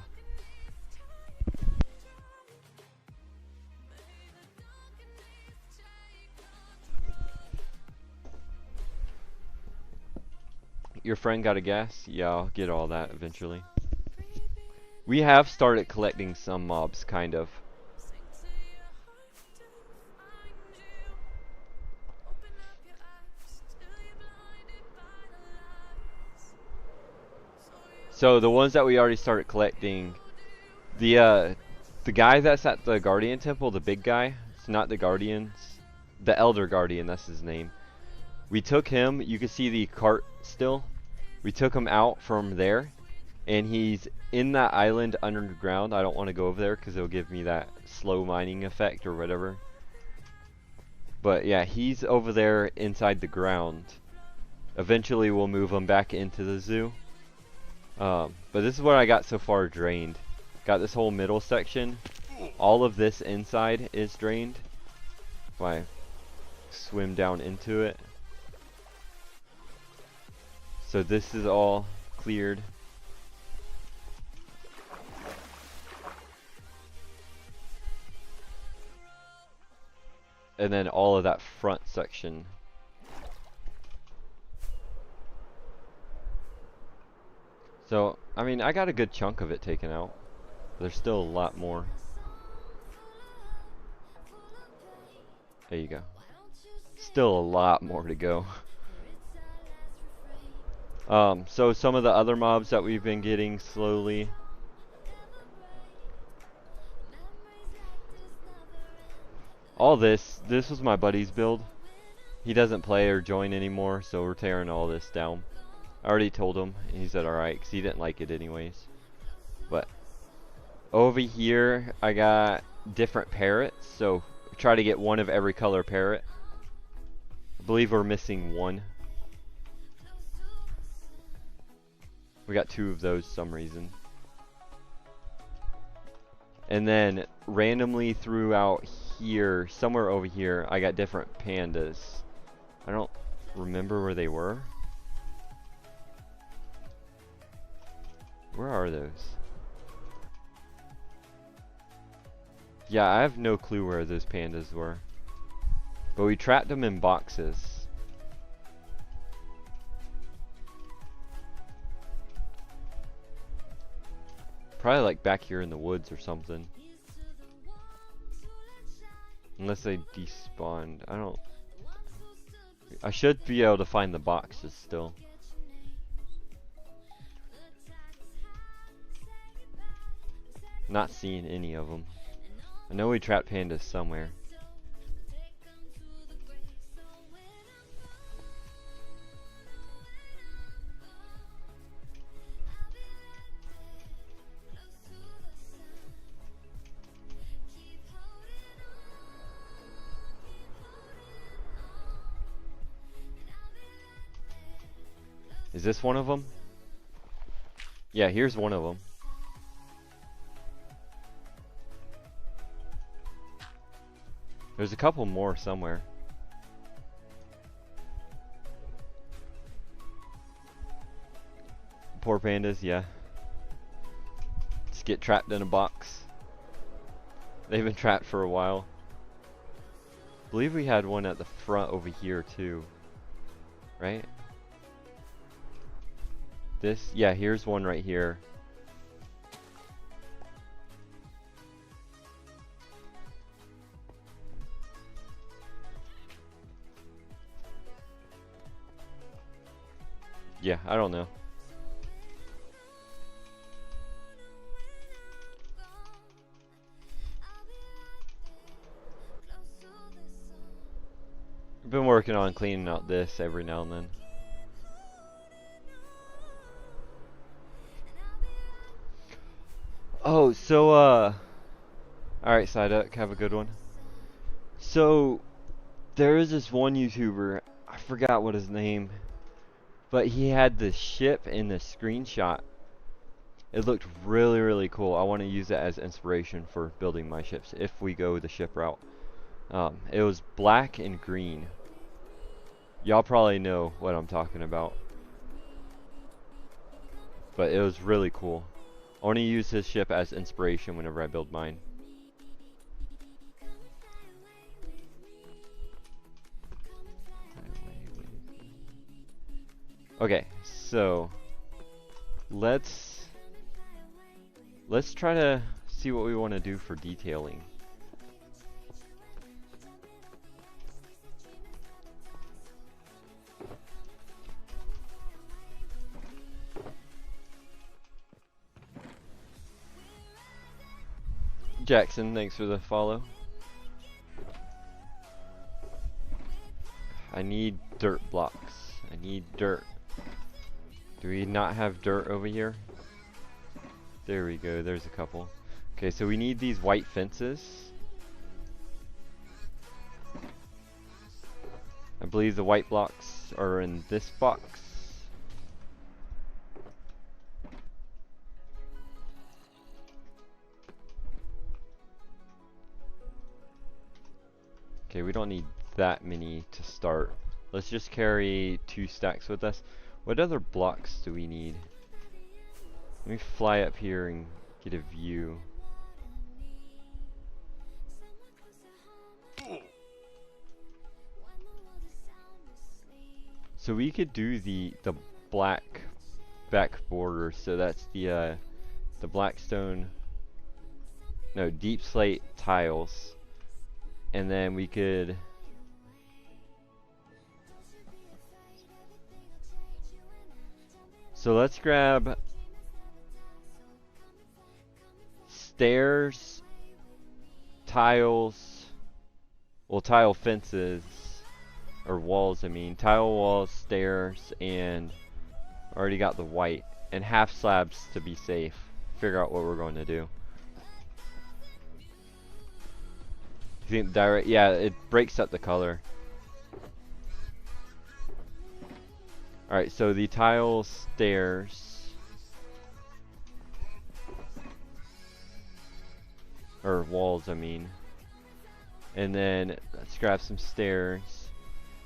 Your friend got a gas? Yeah, I'll get all that eventually. We have started collecting some mobs, kind of. So the ones that we already started collecting, the guy that's at the Guardian Temple, the big guy, it's not the Guardians, the Elder Guardian, that's his name. We took him, you can see the cart still. We took him out from there, and he's in that island underground. I don't want to go over there because it'll give me that slow mining effect or whatever. But yeah, he's over there inside the ground. Eventually we'll move him back into the zoo. But this is what I got so far drained. Got this whole middle section. All of this inside is drained. If I swim down into it. So this is all cleared. And then all of that front section. So, I mean, I got a good chunk of it taken out. There's still a lot more. There you go. Still a lot more to go. So some of the other mobs that we've been getting slowly. All this was my buddy's build. He doesn't play or join anymore, so we're tearing all this down. I already told him, and he said alright, because he didn't like it anyways. But over here, I got different parrots, so try to get one of every color parrot. I believe we're missing one. We got 2 of those for some reason. And then randomly throughout here, somewhere over here, I got different pandas. I don't remember where they were. Where are those? Yeah, I have no clue where those pandas were. But we trapped them in boxes. Probably like back here in the woods or something. Unless they despawned. I should be able to find the boxes still. Not seeing any of them. I know we trapped pandas somewhere. Is this one of them? Yeah, here's one of them. There's a couple more somewhere. Poor pandas, yeah. Just get trapped in a box. They've been trapped for a while. I believe we had one at the front over here too. Right? This? Yeah, here's one right here. Yeah, I don't know. I've been working on cleaning out this every now and then. Oh, so alright, Psyduck, have a good one. So there is this one YouTuber, I forgot what his name, but he had this ship in the screenshot. It looked really, really cool. I want to use that as inspiration for building my ships if we go the ship route. It was black and green. Y'all probably know what I'm talking about. But it was really cool. I want to use his ship as inspiration whenever I build mine. Okay, so let's try to see what we want to do for detailing. Jackson, thanks for the follow. I need dirt blocks. I need dirt. Do we not have dirt over here? There we go, there's a couple. Okay, so we need these white fences. I believe the white blocks are in this box. Okay, we don't need that many to start. Let's just carry 2 stacks with us. What other blocks do we need? Let me fly up here and get a view. So we could do the black back border. So that's the blackstone, no, deep slate tiles. And then we could so let's grab stairs, tiles, well, tile fences, or walls, I mean, tile walls, stairs, and already got the white, and half slabs to be safe. Figure out what we're going to do. You think direct? Yeah, it breaks up the color. Alright, so the tile stairs, or walls, I mean. And then let's grab some stairs.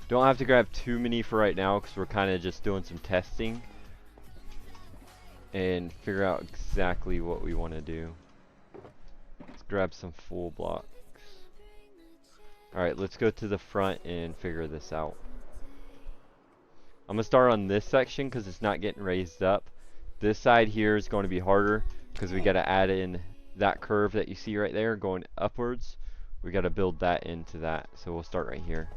Don't have to grab too many for right now because we're kind of just doing some testing and figure out exactly what we want to do. Let's grab some full blocks. Alright, let's go to the front and figure this out. I'm going to start on this section because it's not getting raised up. This side here is going to be harder because we got to add in that curve that you see right there going upwards. We got to build that into that. So we'll start right here.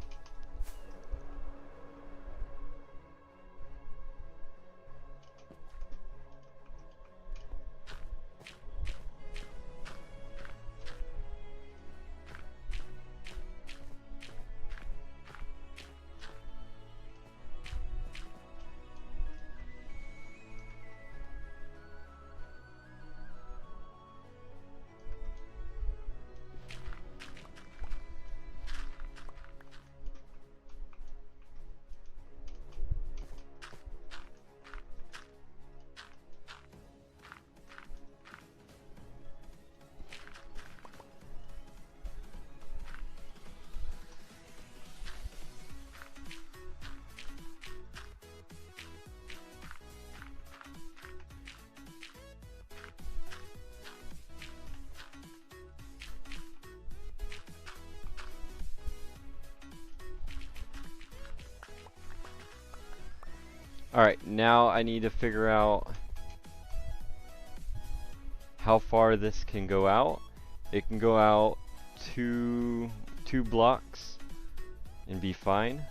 Alright, now I need to figure out how far this can go out. It can go out two blocks and be fine.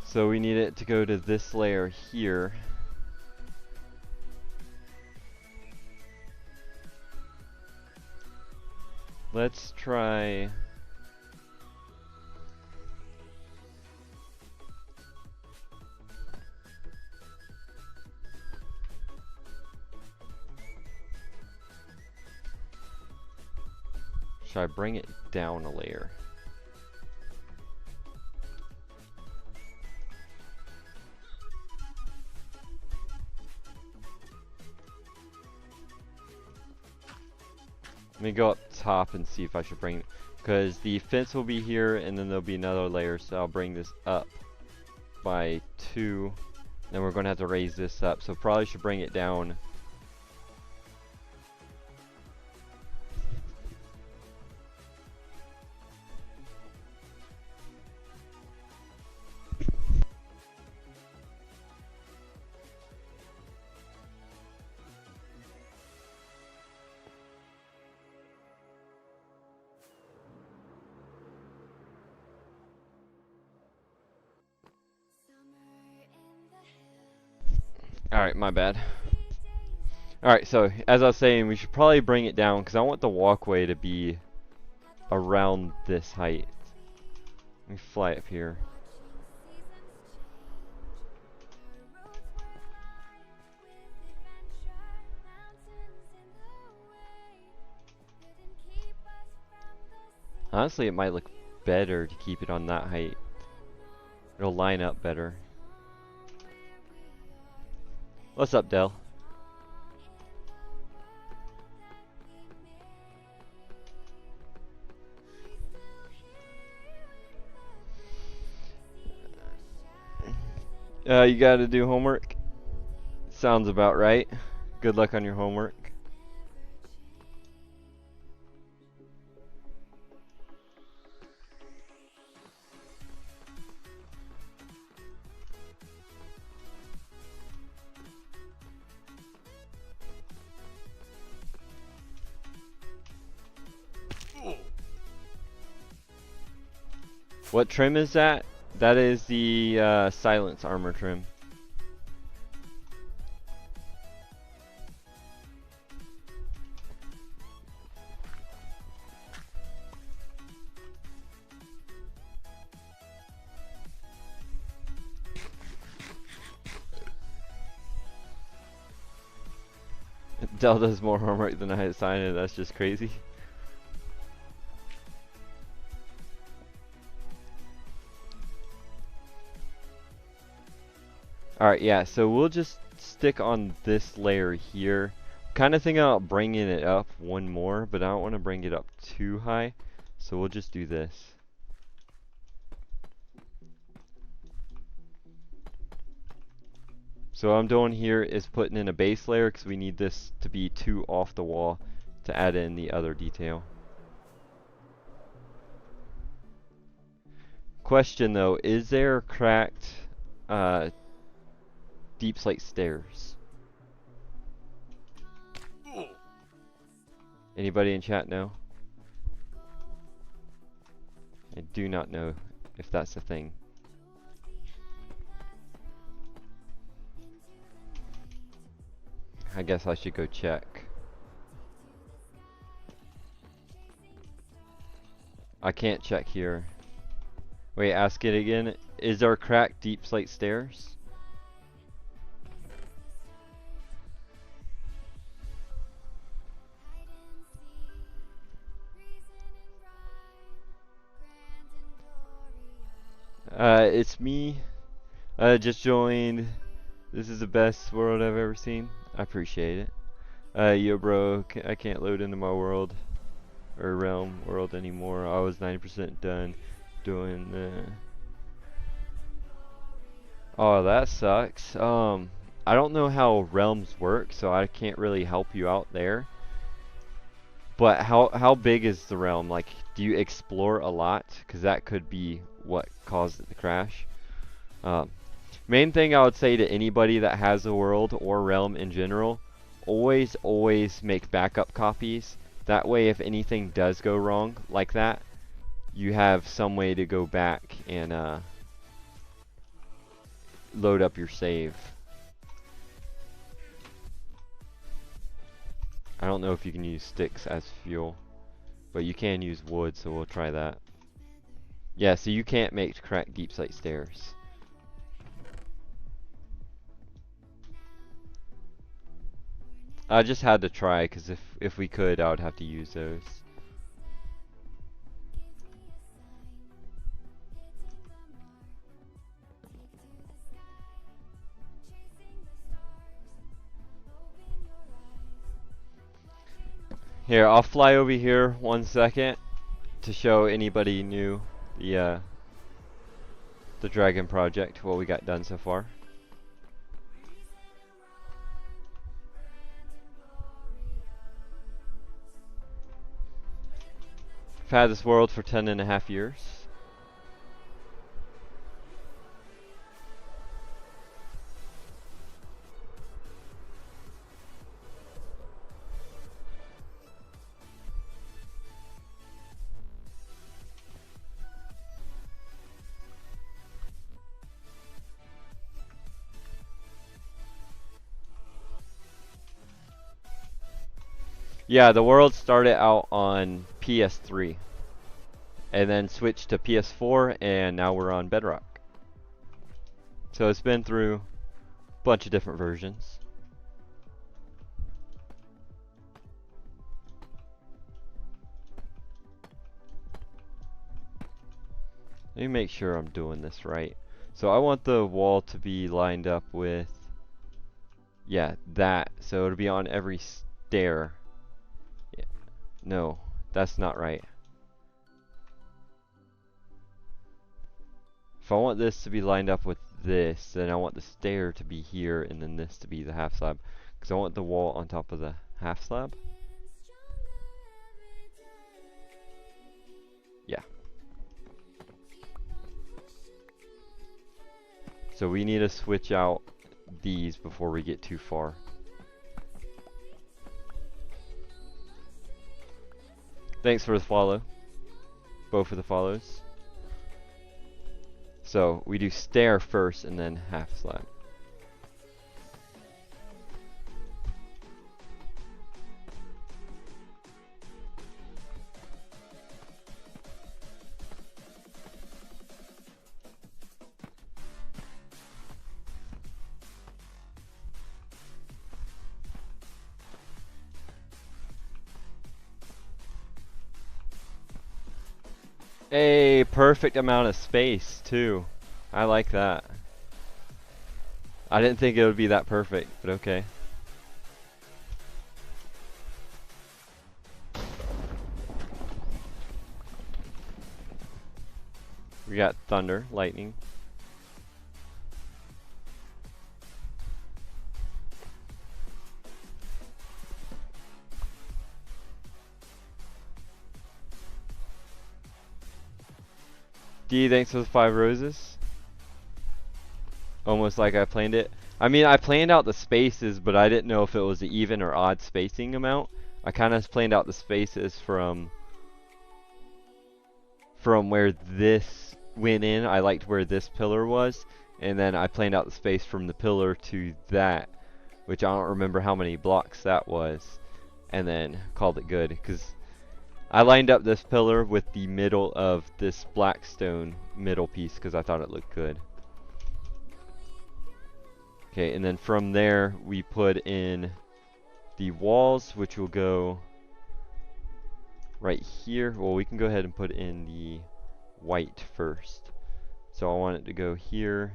So we need it to go to this layer here. Let's try... Should I bring it down a layer? Let me go up top and see if I should bring, because the fence will be here and then there'll be another layer, so I'll bring this up by 2. Then we're going to have to raise this up, so probably should bring it down. Alright, my bad. Alright, so as I was saying, we should probably bring it down because I want the walkway to be around this height. Let me fly up here. Honestly, it might look better to keep it on that height. It'll line up better. What's up, Dell? You gotta do homework? Sounds about right. Good luck on your homework. What trim is that? That is the silence armor trim. Dell does more homework than I assigned it. That's just crazy. Alright, yeah, so we'll just stick on this layer here. Kind of thinking about bringing it up one more, but I don't want to bring it up too high. So we'll just do this. So what I'm doing here is putting in a base layer because we need this to be 2 off the wall to add in the other detail. Question though, is there cracked deep slate stairs? Anybody in chat know? I do not know if that's a thing. I guess I should go check. I can't check here. Wait, ask it again. Is there cracked deep slate stairs? It's me. Just joined. This is the best world I've ever seen. I appreciate it. Yo bro, I can't load into my world or realm world anymore. I was 90% done doing the... Oh, that sucks. I don't know how realms work, so I can't really help you out there. But how big is the realm? Like, do you explore a lot? Because that could be what caused it to crash. Um, Main thing I would say to anybody that has a world or realm in general, always make backup copies. That way, if anything does go wrong like that, you have some way to go back and load up your save. I don't know if you can use sticks as fuel, but you can use wood, so we'll try that. Yeah, so you can't make cracked deep slate stairs. I just had to try, because if we could, I would have to use those. Here, I'll fly over here 1 second to show anybody new the Dragon project, what we got done so far. I've had this world for 10.5 years. Yeah, the world started out on PS3 and then switched to PS4, and now we're on Bedrock. So it's been through a bunch of different versions. Let me make sure I'm doing this right. So I want the wall to be lined up with, yeah, that. So it'll be on every stair. Yeah. No, that's not right. If I want this to be lined up with this, then I want the stair to be here and then this to be the half slab. Because I want the wall on top of the half slab. Yeah. So we need to switch out these before we get too far. Thanks for the follow. Both of the follows. So we do stair first and then half slab. A perfect amount of space too. I like that. I didn't think it would be that perfect, but okay. We got thunder, lightning. D, thanks for the 5 roses. Almost like I planned it. I mean, I planned out the spaces, but I didn't know if it was the even or odd spacing amount. I kind of planned out the spaces from where this went in. I liked where this pillar was, and then I planned out the space from the pillar to that, which I don't remember how many blocks that was, and then called it good, because I lined up this pillar with the middle of this black stone middle piece because I thought it looked good. Okay, and then from there we put in the walls, which will go right here. Well, we can go ahead and put in the white first. So I want it to go here.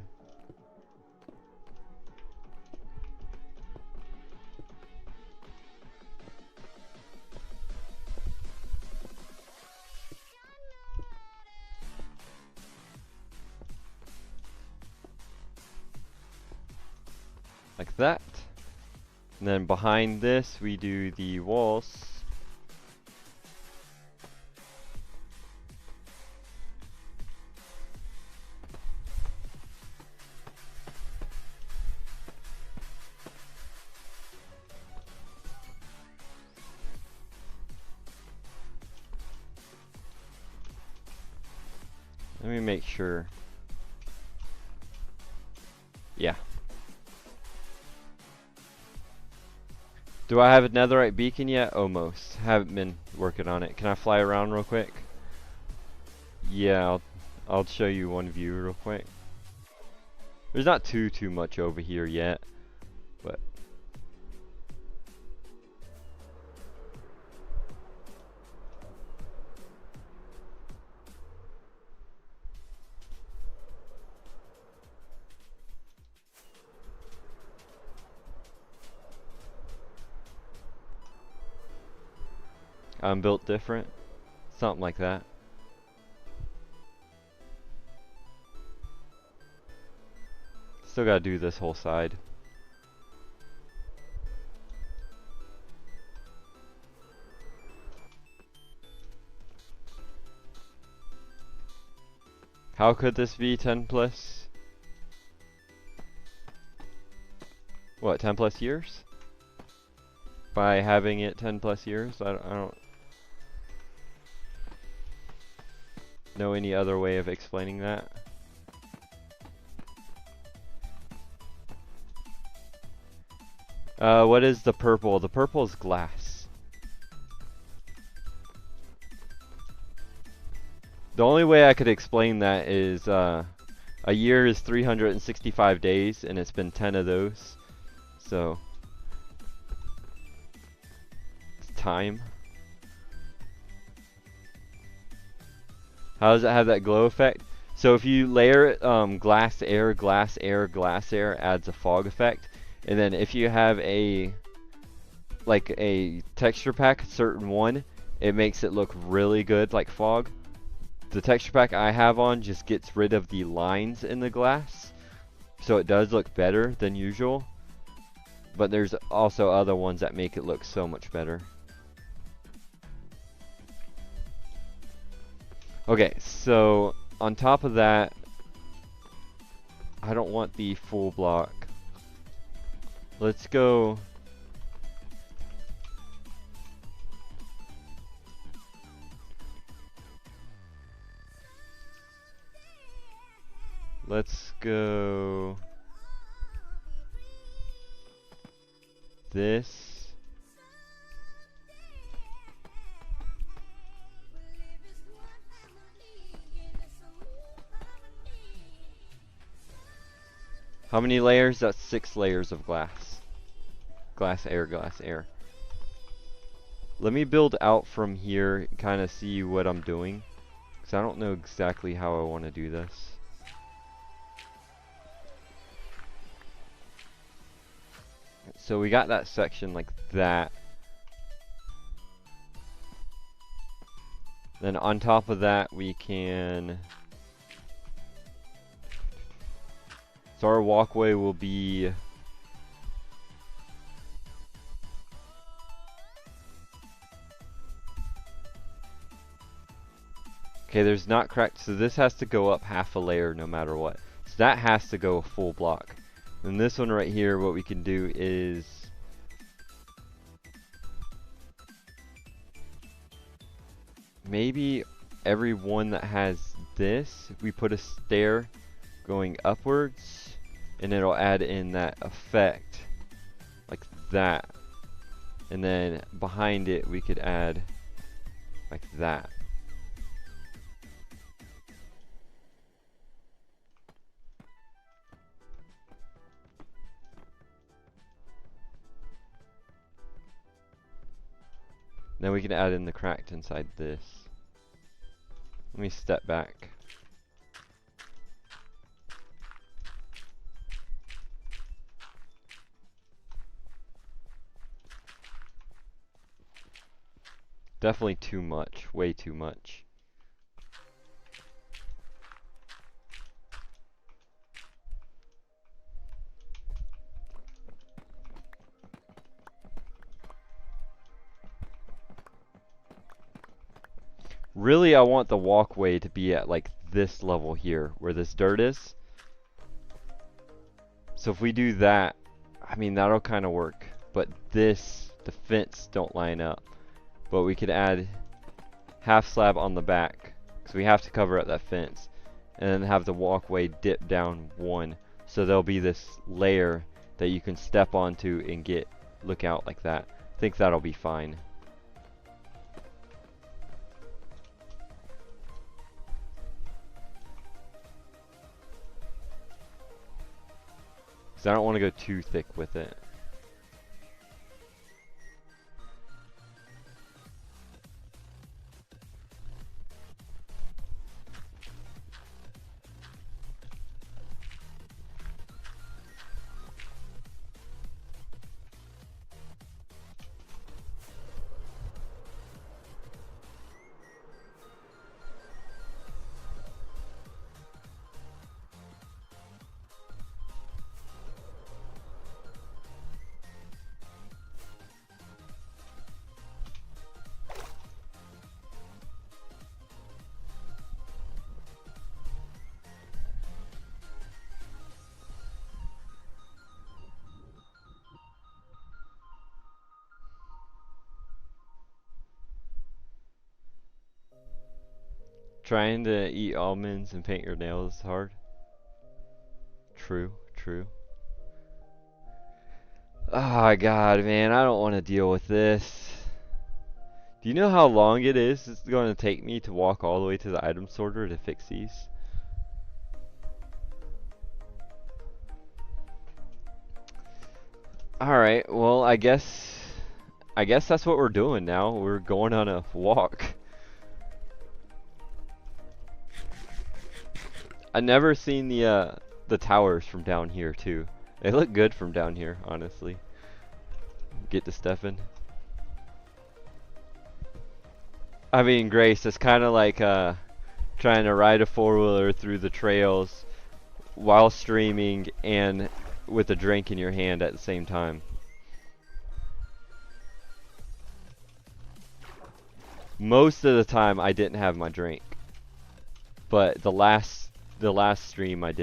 Like that. And then behind this we do the walls. Let me make sure. Yeah. Do I have a netherite beacon yet? Almost. Haven't been working on it. Can I fly around real quick? Yeah, I'll show you one view real quick. There's not too much over here yet, but I'm built different. Something like that. Still gotta do this whole side. How could this be 10 plus? What, 10 plus years? By having it 10 plus years? I don't know any other way of explaining that. What is the purple? The purple is glass. The only way I could explain that is a year is 365 days and it's been 10 of those. So it's time. How does it have that glow effect? So if you layer it glass air, glass air, glass air adds a fog effect. And then if you have a texture pack, certain one, it makes it look really good like fog. The texture pack I have on just gets rid of the lines in the glass, so it does look better than usual. But there's also other ones that make it look so much better. Okay, so on top of that, I don't want the full block. Let's go. Let's go this. How many layers? That's 6 layers of glass. Glass air, glass air. Let me build out from here, kind of see what I'm doing, because I don't know exactly how I want to do this. So we got that section like that. Then on top of that we can... So our walkway will be... Okay, there's not cracked, so this has to go up half a layer no matter what. So that has to go a full block. And this one right here, what we can do is... maybe every one that has this, we put a stair going upwards, and it'll add in that effect, like that. And then behind it, we could add like that. Then we can add in the cracked inside this. Let me step back. Definitely too much, way too much. Really, I want the walkway to be at like this level here, where this dirt is. So if we do that, I mean, that'll kind of work. But this, the fence don't line up. But we could add half slab on the back, because we have to cover up that fence. and then have the walkway dip down 1. So there'll be this layer that you can step onto and look out like that. I think that'll be fine. Because I don't want to go too thick with it. Trying to eat almonds and paint your nails is hard. True, true. Oh god, man, I don't want to deal with this. Do you know how long it's going to take me to walk all the way to the item sorter to fix these? Alright, well, I guess that's what we're doing now. We're going on a walk. I've never seen the towers from down here too. They look good from down here, honestly. Get to Stefan. I mean, Grace, it's kind of like trying to ride a four-wheeler through the trails while streaming and with a drink in your hand at the same time. Most of the time, I didn't have my drink, but the last stream I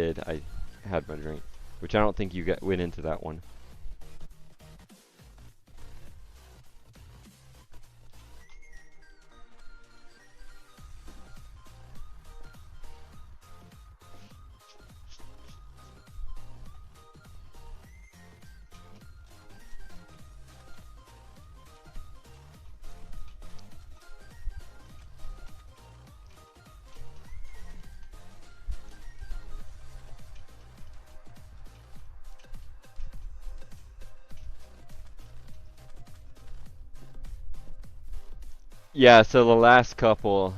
had my drink, which I don't think you went into that one. Yeah, so the last couple,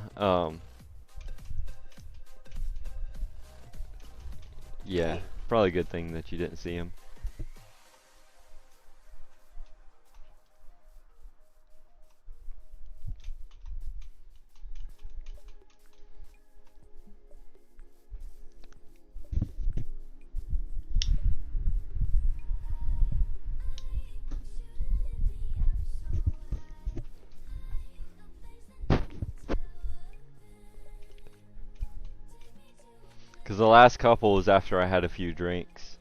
yeah, probably a good thing that you didn't see him. Because the last couple was after I had a few drinks.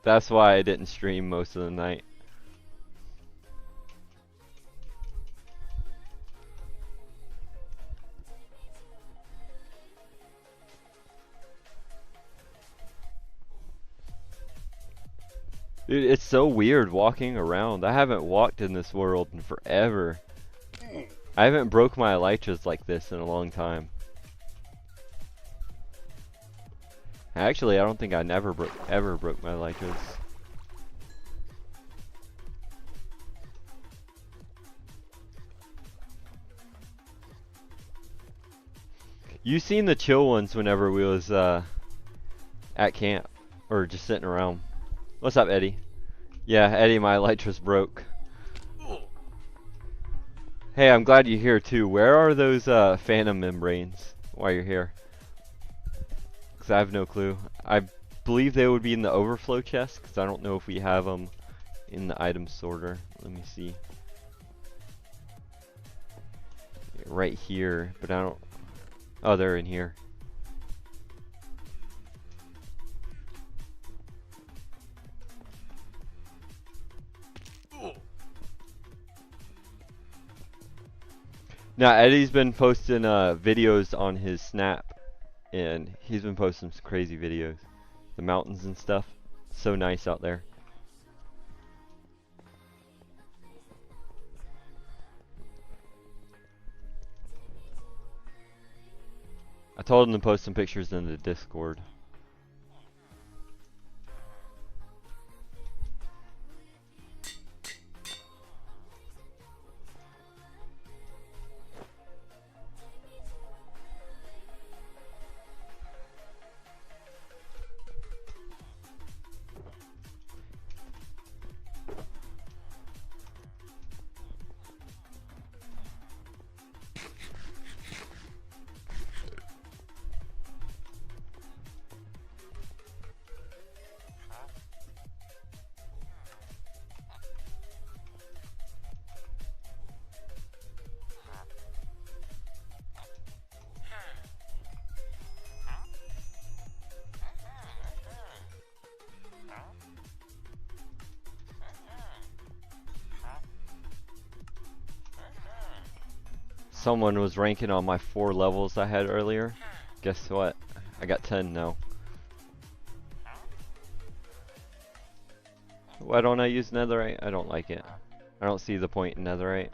That's why I didn't stream most of the night. Dude, it's so weird walking around. I haven't walked in this world in forever. I haven't broke my elytras like this in a long time. Actually, I don't think I ever broke my elytras. You seen the chill ones whenever we was at camp or just sitting around. What's up, Eddie? Yeah, Eddie, my elytras broke. Hey, I'm glad you're here too. Where are those phantom membranes while you're here? Because I have no clue. I believe they would be in the overflow chest, because I don't know if we have them in the item sorter. Let me see. Right here, but I don't... Oh, they're in here. Now Eddie's been posting videos on his Snap, and he's been posting some crazy videos. The mountains and stuff. So nice out there. I told him to post some pictures in the Discord. Someone was ranking on my 4 levels I had earlier. Guess what? I got 10 now. Why don't I use netherite? I don't like it. I don't see the point in netherite.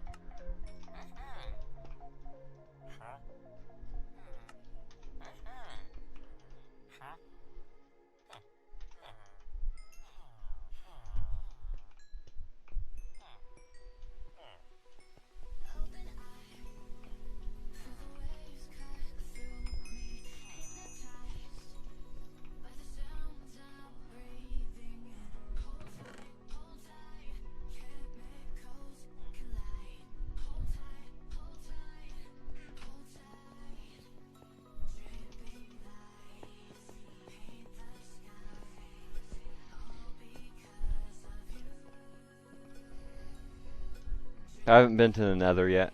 I haven't been to the nether yet.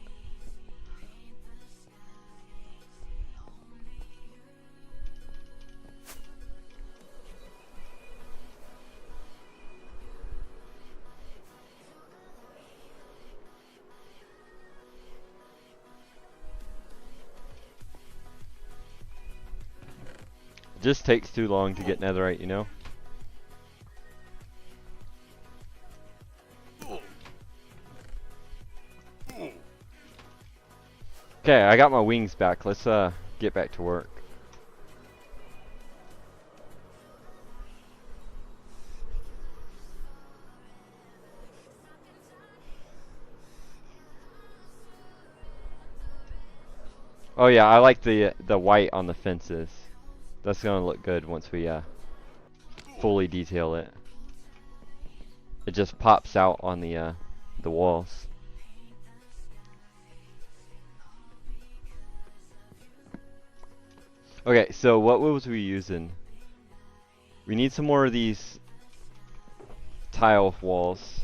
It just takes too long to get netherite, you know? Okay, I got my wings back. Let's get back to work. Oh yeah, I like the white on the fences. That's gonna look good once we fully detail it. It just pops out on the walls. Okay, so what was we using? We need some more of these tile walls.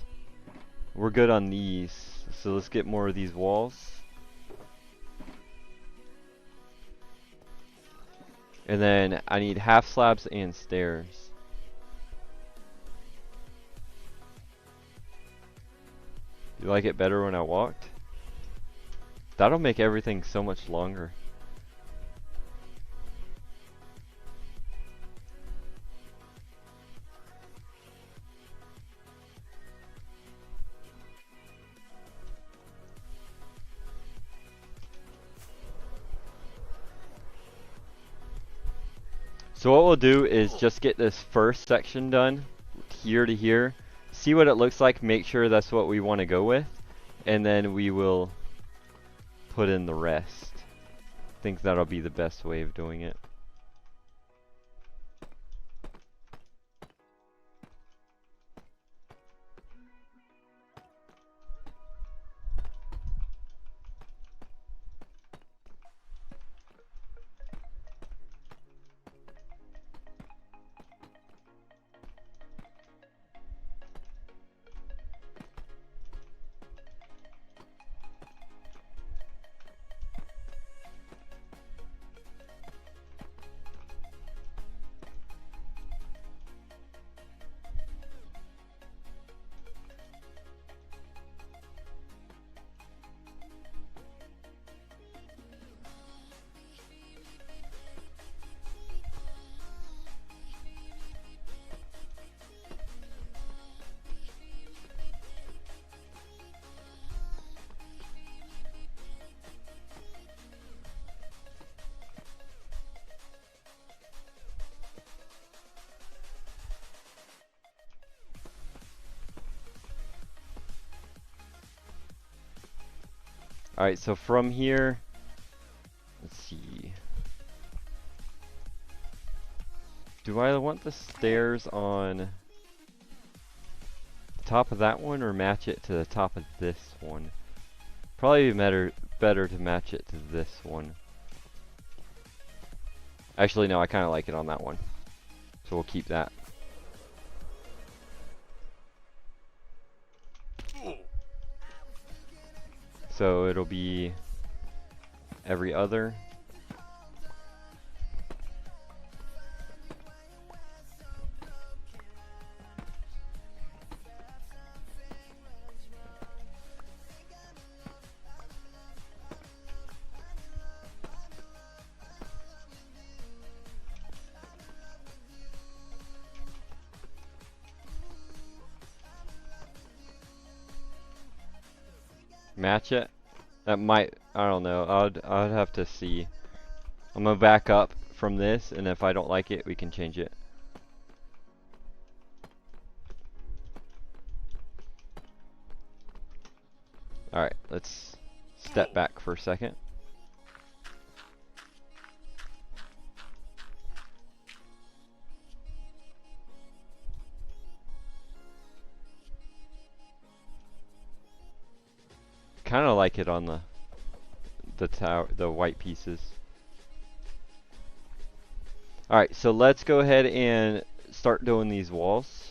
We're good on these, so let's get more of these walls. And then I need half slabs and stairs. You like it better when I walked? That'll make everything so much longer. So what we'll do is just get this first section done, here to here, see what it looks like, make sure that's what we want to go with, and then we will put in the rest. I think that'll be the best way of doing it. Alright, so from here, let's see. Do I want the stairs on the top of that one or match it to the top of this one? Probably better to match it to this one. Actually, no, I kind of like it on that one. So we'll keep that. So it'll be every other. Match it? That might, I don't know, I'd have to see. I'm gonna back up from this, and if I don't like it, we can change it. Alright, let's step back for a second. Kind of like it on the white pieces. Alright, so let's go ahead and start doing these walls.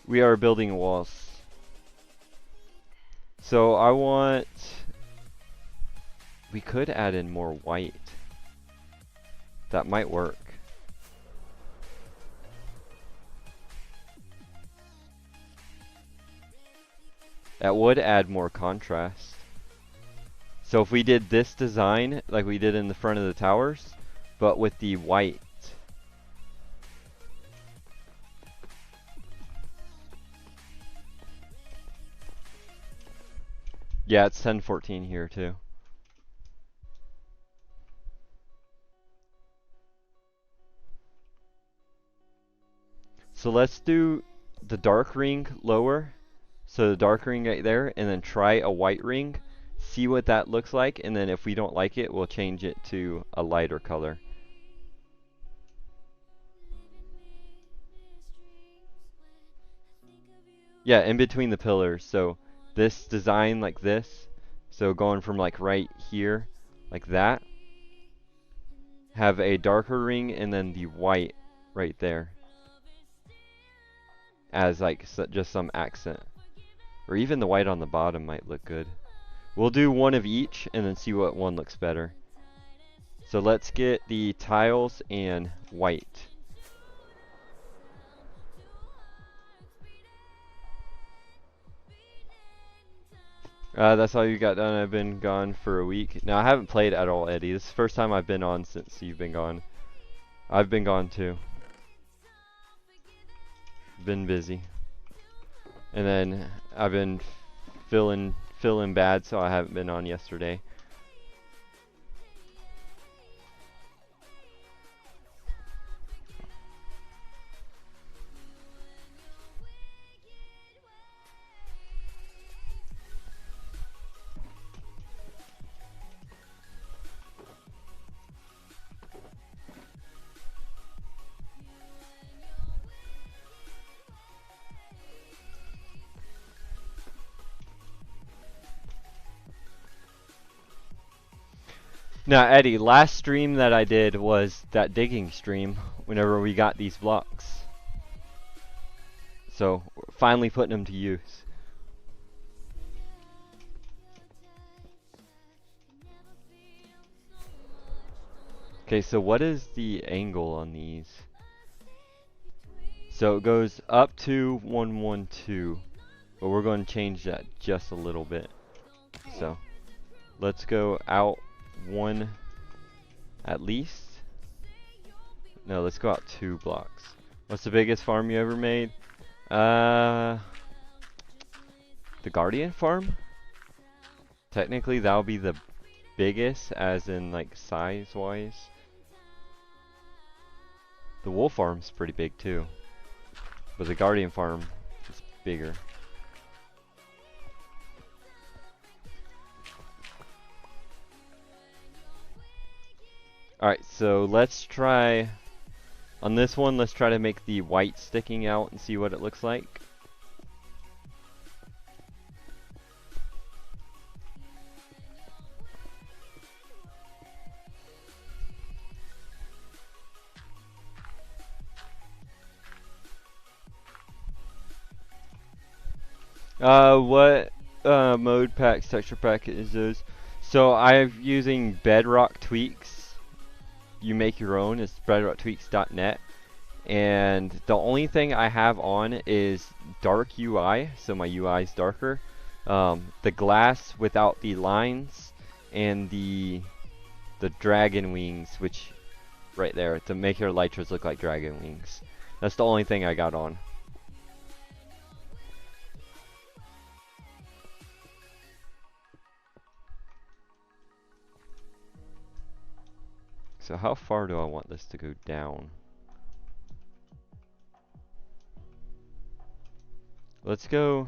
We are building walls. So I want, we could add in more white. That might work. That would add more contrast. So if we did this design like we did in the front of the towers, but with the white. Yeah, it's 1014 here too. So let's do the dark ring lower. So the dark ring right there, and then try a white ring, see what that looks like, and then if we don't like it, we'll change it to a lighter color. Yeah, in between the pillars. So this design like this, so going from like right here, like that, have a darker ring and then the white right there as like just some accent. Or even the white on the bottom might look good. We'll do one of each and then see what one looks better. So let's get the tiles and white. That's all you got done. I've been gone for a week. No, I haven't played at all, Eddie. This is the first time I've been on since you've been gone. I've been gone too. Been busy. And then I've been feeling bad, so I haven't been on yesterday. Now, Eddie, last stream that I did was that digging stream whenever we got these blocks. So, finally putting them to use. Okay, so what is the angle on these? So it goes up to 112, but we're going to change that just a little bit. So, let's go out one at least. No, let's go out 2 blocks. What's the biggest farm you ever made? The Guardian farm? Technically that'll be the biggest, as in like size wise. The Wolf farm's pretty big too, but the Guardian farm is bigger. Alright, so let's try, on this one, let's try to make the white sticking out and see what it looks like. What mode packs, texture pack is those? So I'm using Bedrock Tweaks. You make your own. It's bedrocktweaks.net. And the only thing I have on is dark UI, so my UI is darker. The glass without the lines, and the dragon wings, which right there to make your elytras look like dragon wings. That's the only thing I got on. So how far do I want this to go down? Let's go.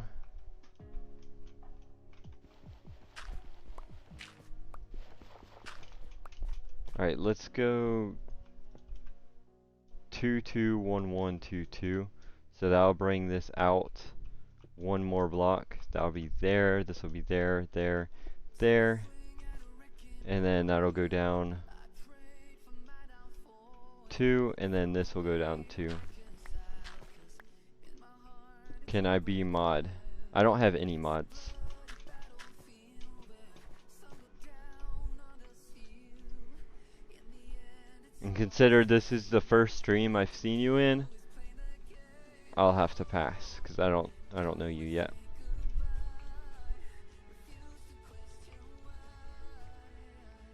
Alright, let's go 2 2 1 1 2 2. So that'll bring this out one more block. That'll be there, this will be there, there, there. And then that'll go down 2, and then this will go down 2. Can I be mod? I don't have any mods. And consider this is the first stream I've seen you in, I'll have to pass because I don't know you yet.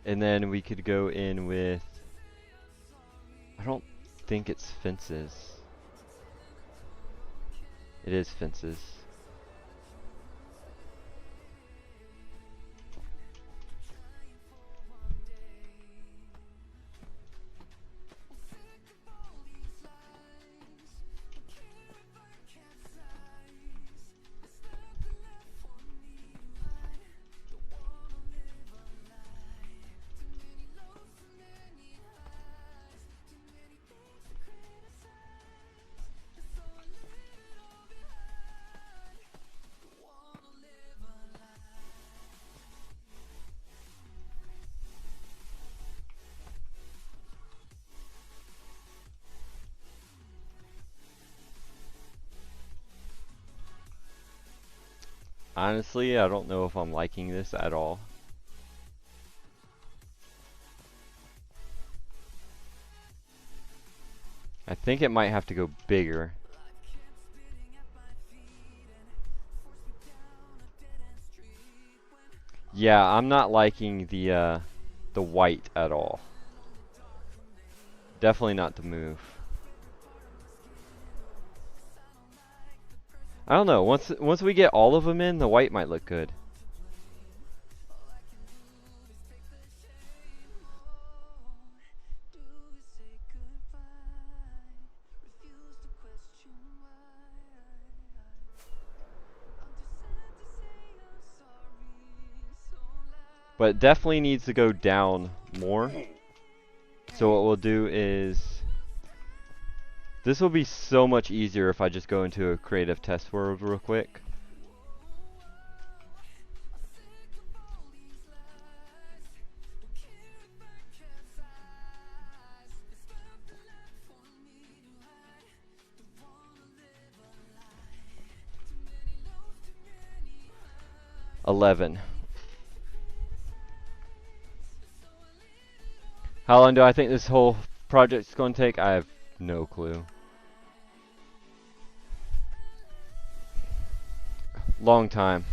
And then we could go in with, I don't think it's fences. It is fences. Honestly, I don't know if I'm liking this at all. I think it might have to go bigger. Yeah, I'm not liking the white at all. Definitely not the move. I don't know. Once we get all of them in, the white might look good. But it definitely needs to go down more. So what we'll do is, this will be so much easier if I just go into a creative test world real quick. $11. How long do I think this whole project's going to take? I have no clue. Long time.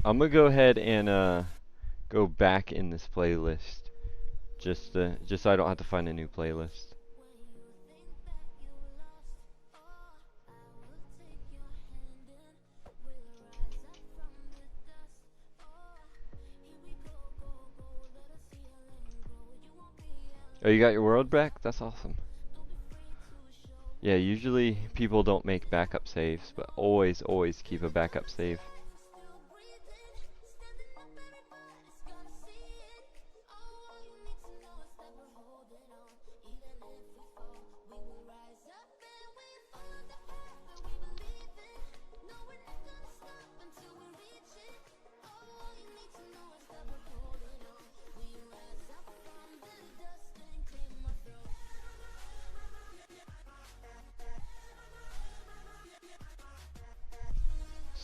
I'm gonna go ahead and go back in this playlist, just so I don't have to find a new playlist. Oh, you got your world back? That's awesome. Yeah, usually people don't make backup saves, but always keep a backup save.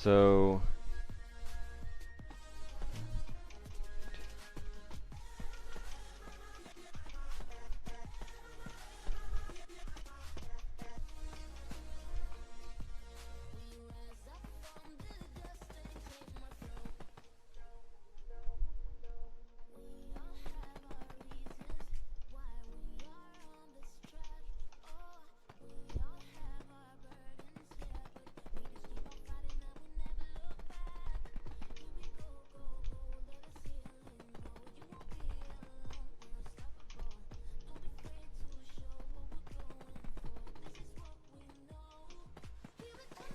So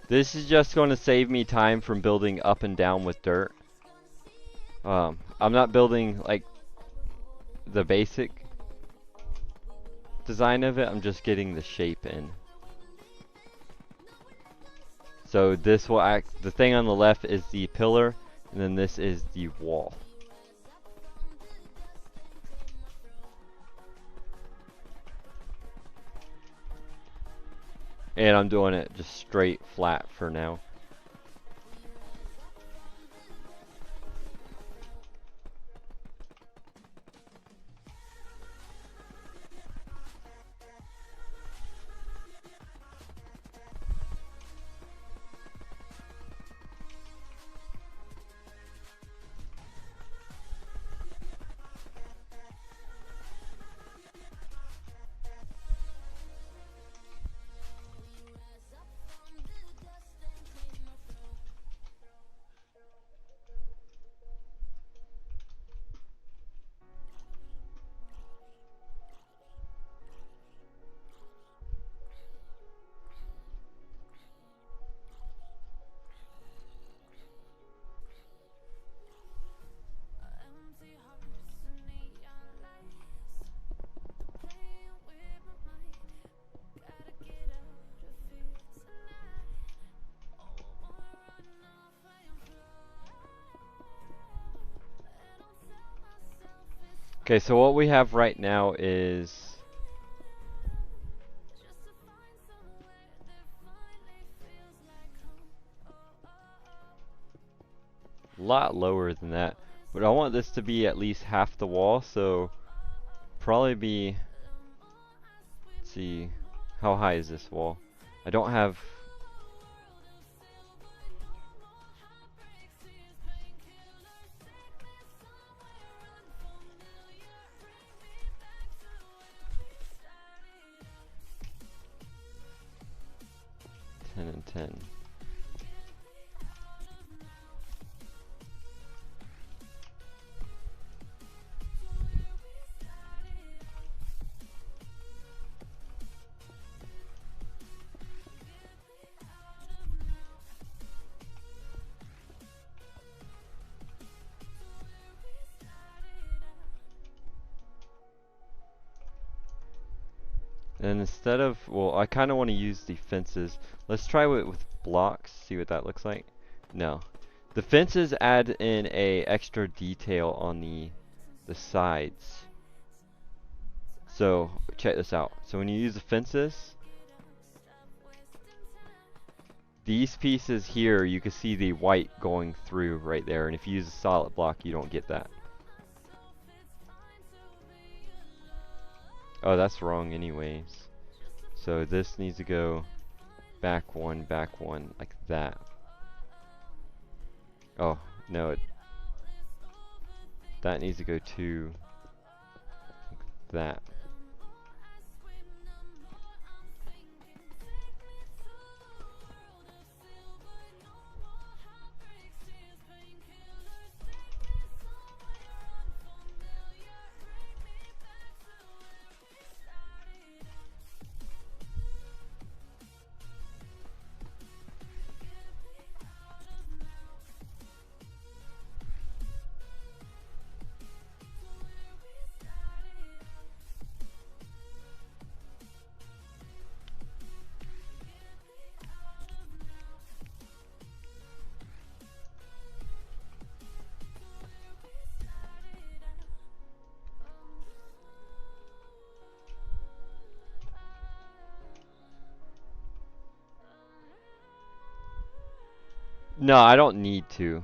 this is just going to save me time from building up and down with dirt. I'm not building like the basic design of it, I'm just getting the shape in. So this will act, the thing on the left is the pillar, and then this is the wall. And I'm doing it just straight flat for now. Okay, so what we have right now is a lot lower than that, but I want this to be at least half the wall, so probably be, let's see, how high is this wall? I don't have, ten and 10. And instead of, well, I kind of want to use the fences. Let's try it with blocks, see what that looks like. No. The fences add in a extra detail on the sides. So, check this out. So when you use the fences, these pieces here, you can see the white going through right there. And if you use a solid block, you don't get that. Oh, that's wrong anyways. So this needs to go back one, like that. Oh, no. That needs to go to that. No, I don't need to.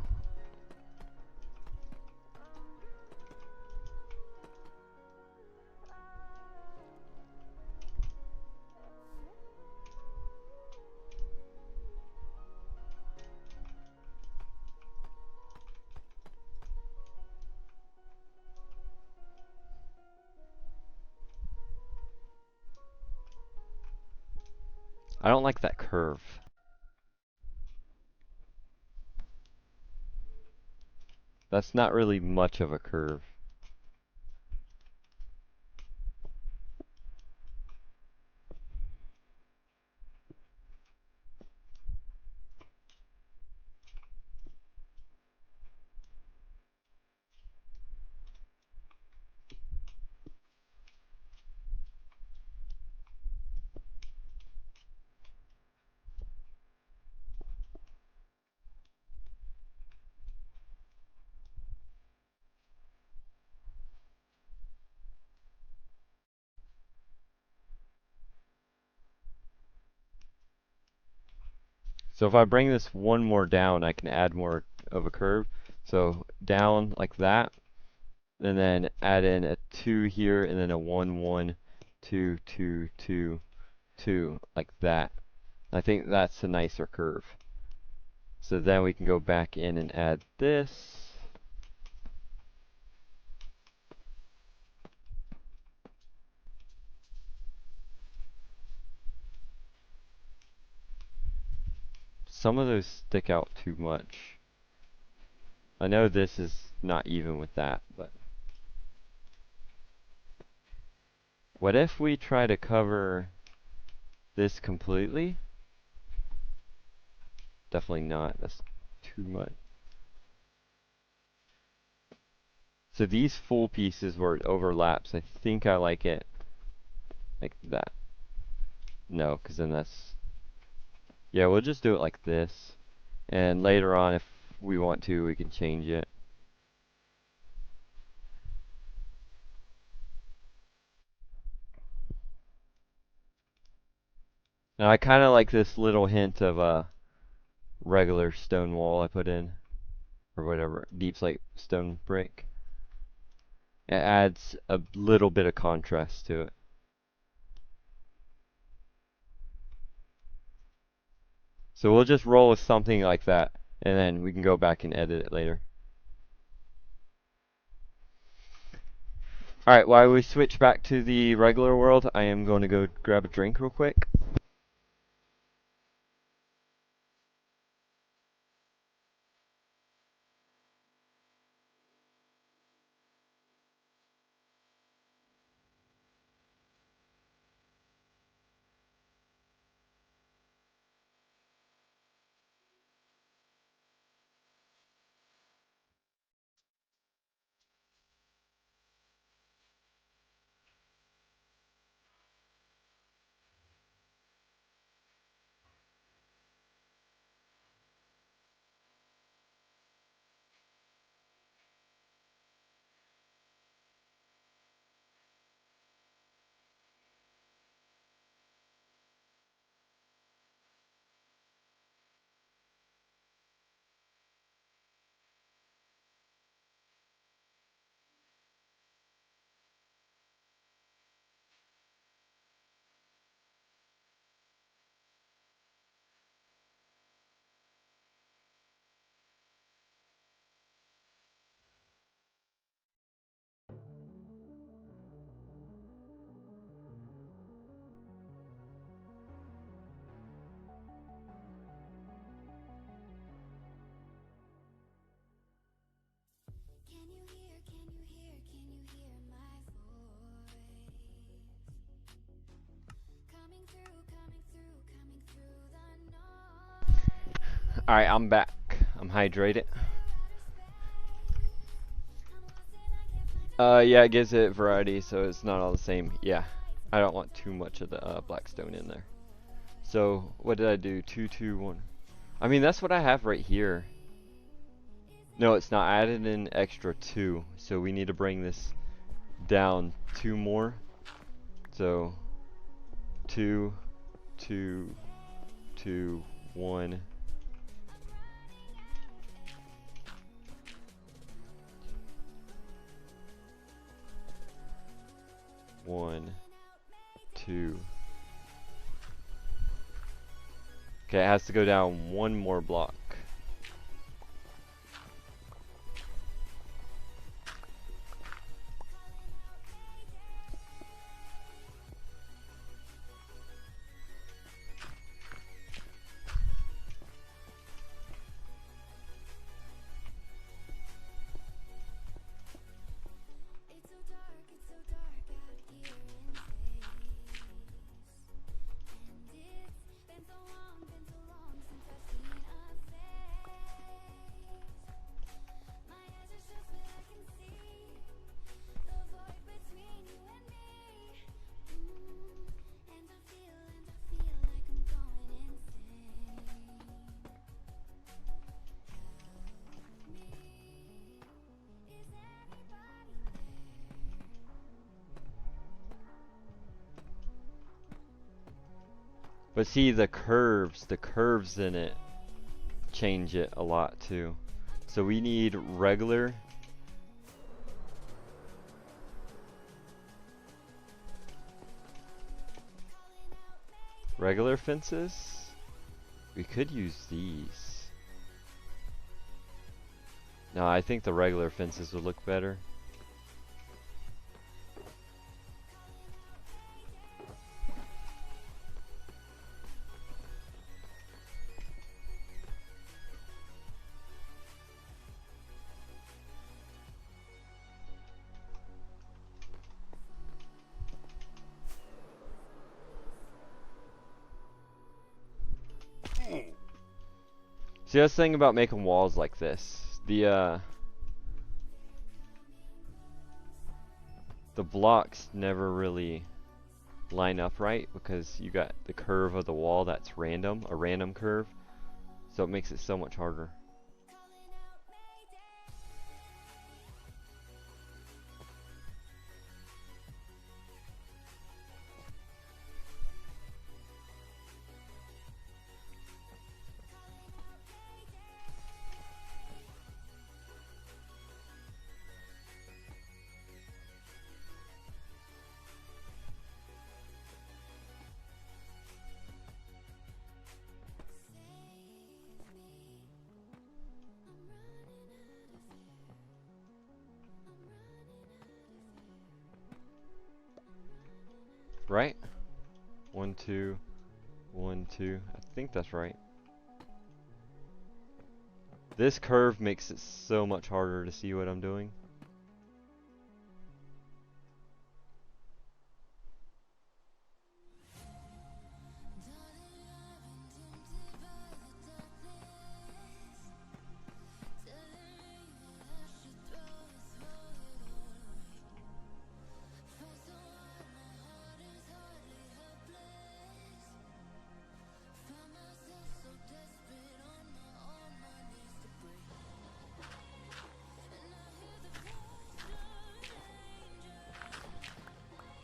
I don't like that curve. That's not really much of a curve. So if I bring this one more down, I can add more of a curve. So down like that, and then add in a 2 here, and then a 1, 1, 2, 2, 2, 2, like that. I think that's a nicer curve. So then we can go back in and add this. Some of those stick out too much. I know this is not even with that, but what if we try to cover this completely? Definitely not. That's too much. So these full pieces where it overlaps, I think I like it like that. No, because then that's... Yeah, we'll just do it like this. And later on, if we want to, we can change it. Now I kind of like this little hint of a regular stone wall I put in, or whatever, deep slate stone brick. It adds a little bit of contrast to it. So we'll just roll with something like that, and then we can go back and edit it later. Alright, while we switch back to the regular world, I am going to go grab a drink real quick. Alright, I'm back. I'm hydrated. Yeah, it gives it variety, so it's not all the same. Yeah, I don't want too much of the black stone in there. So, what did I do? 2, 2, 1. I mean, that's what I have right here. No, it's not. I added an extra 2, so we need to bring this down 2 more. So, 2, 2, 2, 1. 1, 2. Okay, it has to go down one more block. But see, the curves in it change it a lot too. So we need regular fences. We could use these. No, I think the regular fences would look better. See, I was thinking about making walls like this. The blocks never really line up right because you got the curve of the wall that's random, a random curve. So it makes it so much harder. Right? 1, 2, 1, 2. I think that's right. This curve makes it so much harder to see what I'm doing.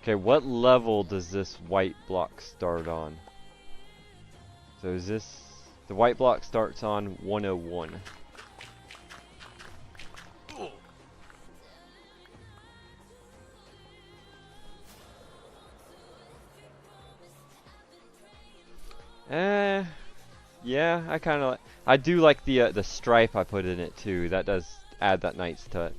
Okay, what level does this white block start on? So is this... The white block starts on 101. Yeah, I kind of like... I do like the stripe I put in it too. That does add that nice touch.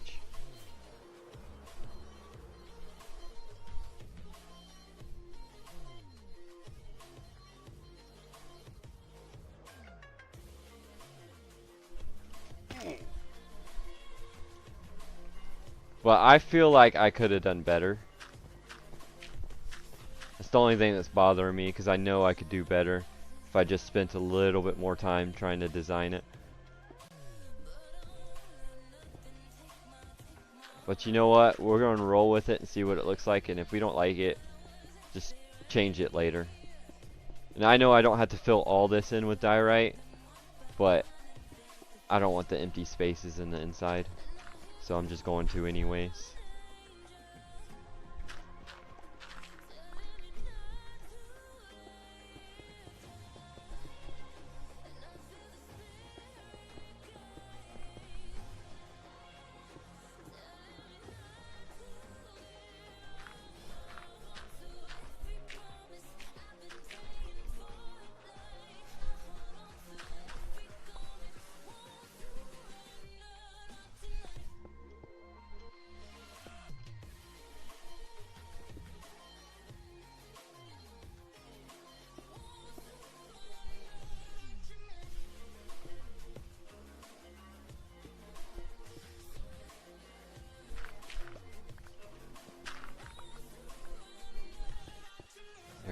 Well, I feel like I could have done better. That's the only thing that's bothering me, because I know I could do better if I just spent a little bit more time trying to design it. But you know what? We're going to roll with it and see what it looks like, and if we don't like it, just change it later. And I know I don't have to fill all this in with diorite, but I don't want the empty spaces in the inside. So I'm just going to anyways.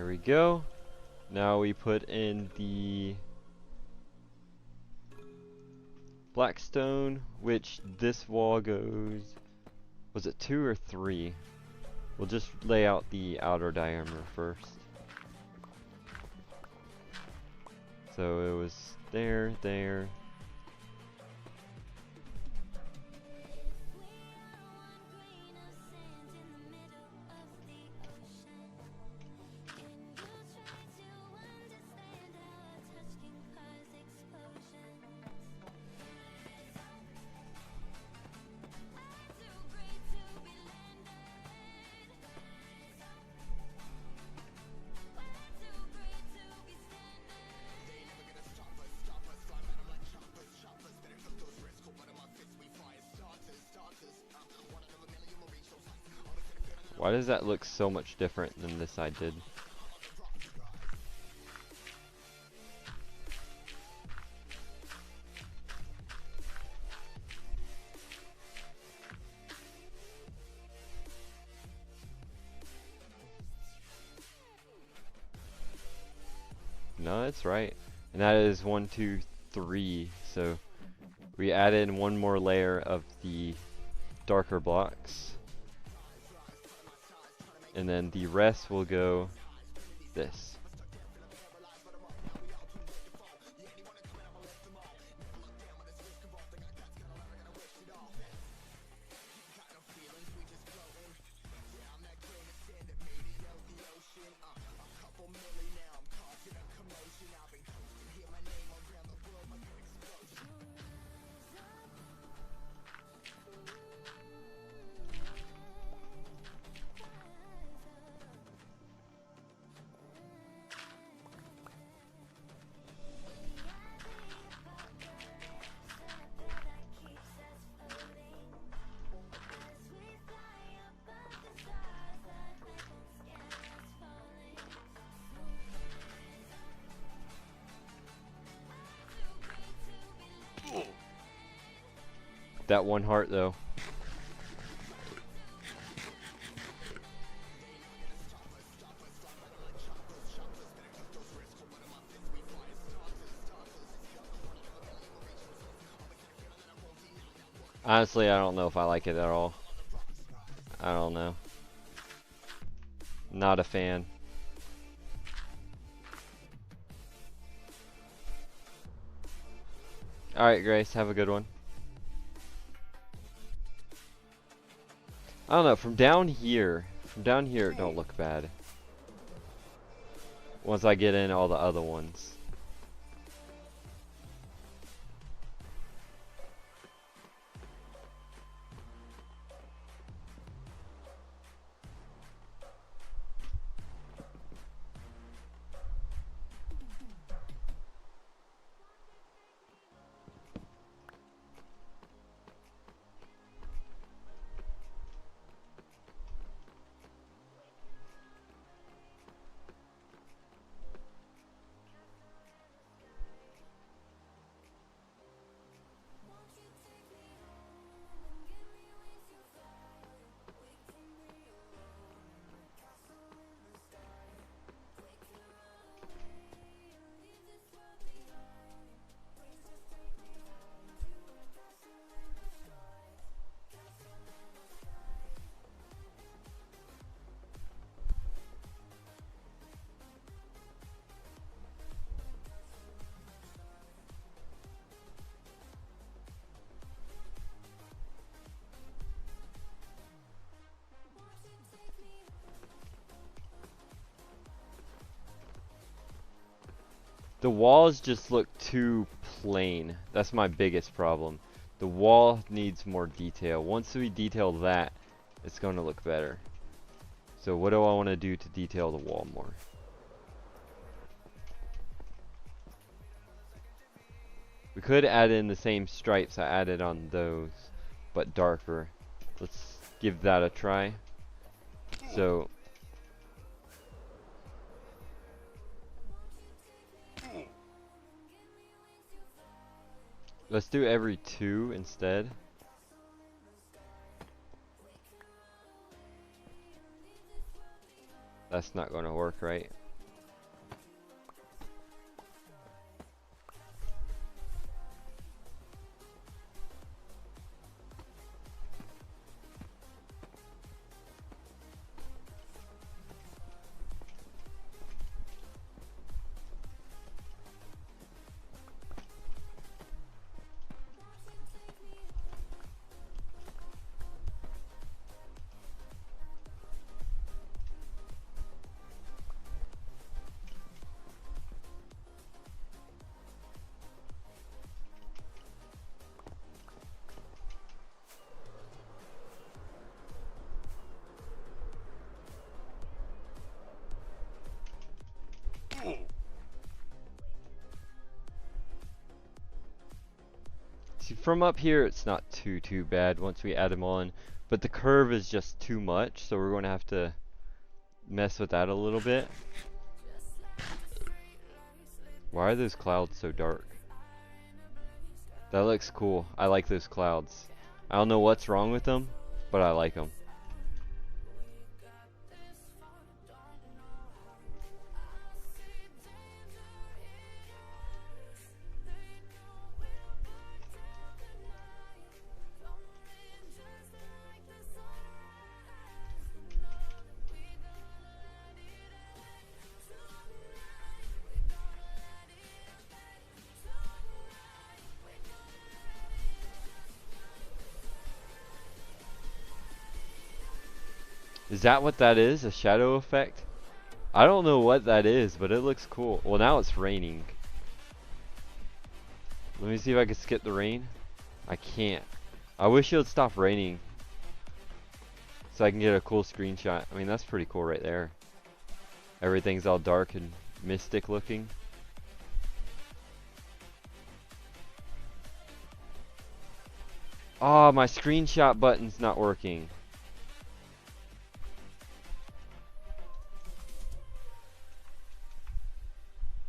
There we go. Now we put in the blackstone, which this wall goes, was it 2 or 3? We'll just lay out the outer diameter first. So it was there, there. Why does that look so much different than this side did? No, that's right. And that is 1, 2, 3. So we added one more layer of the darker blocks. And then the rest will go this. That one heart though. Honestly, I don't know if I like it at all. I don't know. Not a fan. Alright, Grace, have a good one. I don't know, from down here it don't look bad. Once I get in all the other ones. The walls just look too plain. That's my biggest problem. The wall needs more detail. Once we detail that, it's going to look better. So what do I want to do to detail the wall more? We could add in the same stripes I added on those, but darker. Let's give that a try. So let's do every 2 instead. That's not going to work, right? from up here it's not too bad once we add them on, but the curve is just too much, so we're going to have to mess with that a little bit. Why are those clouds so dark? That looks cool. I like those clouds. I don't know what's wrong with them, but I like them. Is that what that is? A shadow effect? I don't know what that is, but it looks cool. Well, now it's raining. Let me see if I can skip the rain. I can't. I wish it would stop raining so I can get a cool screenshot. I mean, that's pretty cool right there. Everything's all dark and mystic looking. Oh, my screenshot button's not working.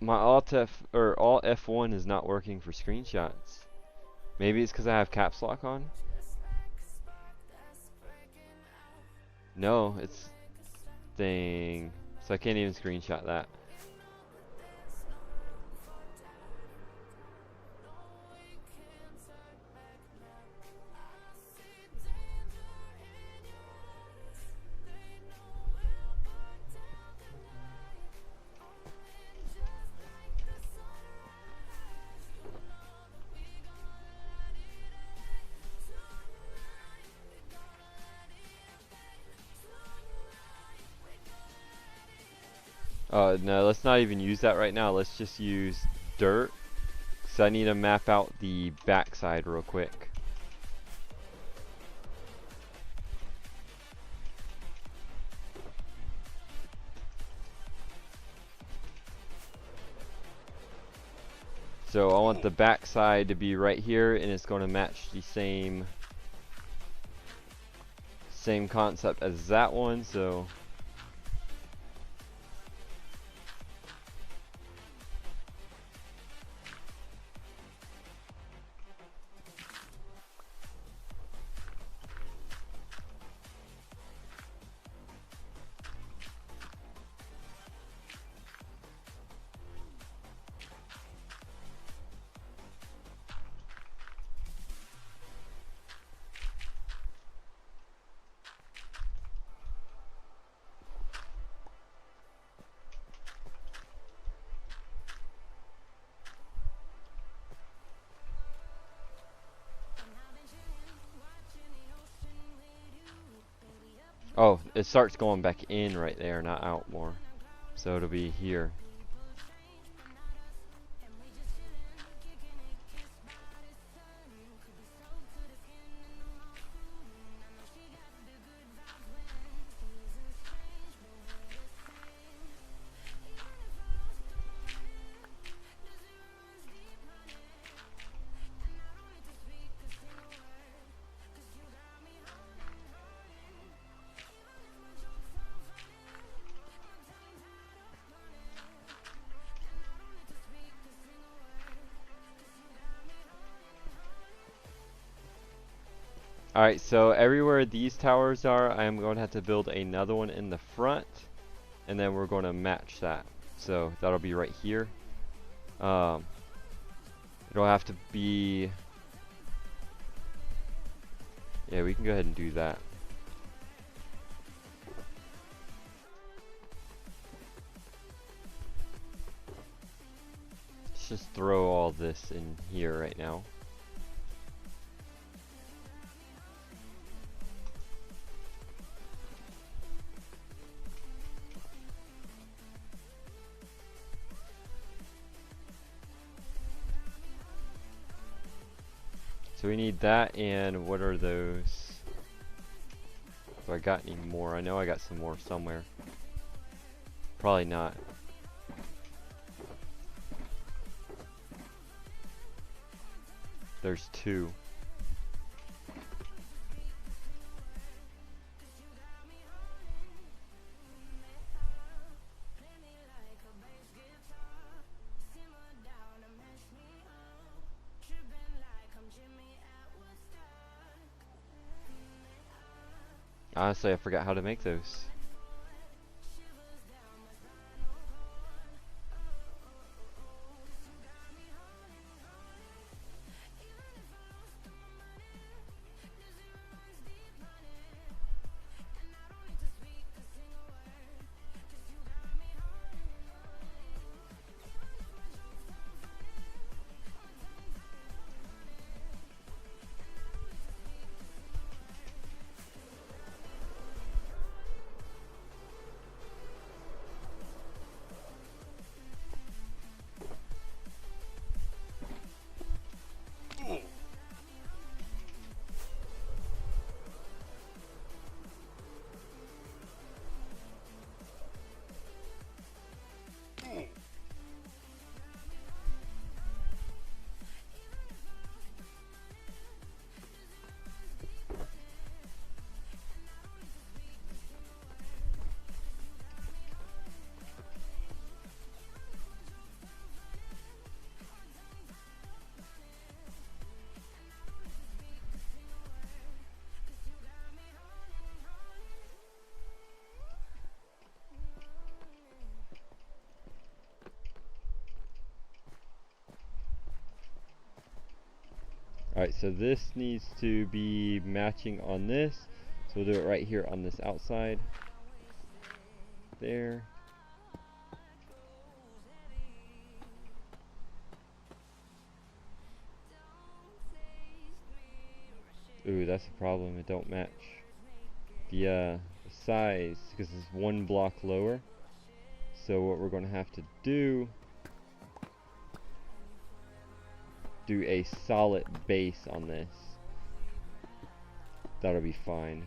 My Alt F1 is not working for screenshots. Maybe it's because I have caps lock on? No, it's thing. So I can't even screenshot that. No, let's not even use that right now. Let's just use dirt. So I need to map out the backside real quick. So I want the backside to be right here, and it's going to match the same concept as that one. So oh, it starts going back in right there, not out more. So it'll be here. Alright, so everywhere these towers are, I am going to have to build another one in the front, and then we're going to match that. So that'll be right here. It'll have to be... Yeah, we can go ahead and do that. Let's just throw all this in here right now. So we need that, and what are those? Do I got any more? I know I got some more somewhere. Probably not. There's two. Honestly, I forgot how to make those. Alright, so this needs to be matching on this. So we'll do it right here on this outside. There. Ooh, that's a problem. It don't match the size because it's one block lower. So what we're going to have to do a solid base on this. That'll be fine.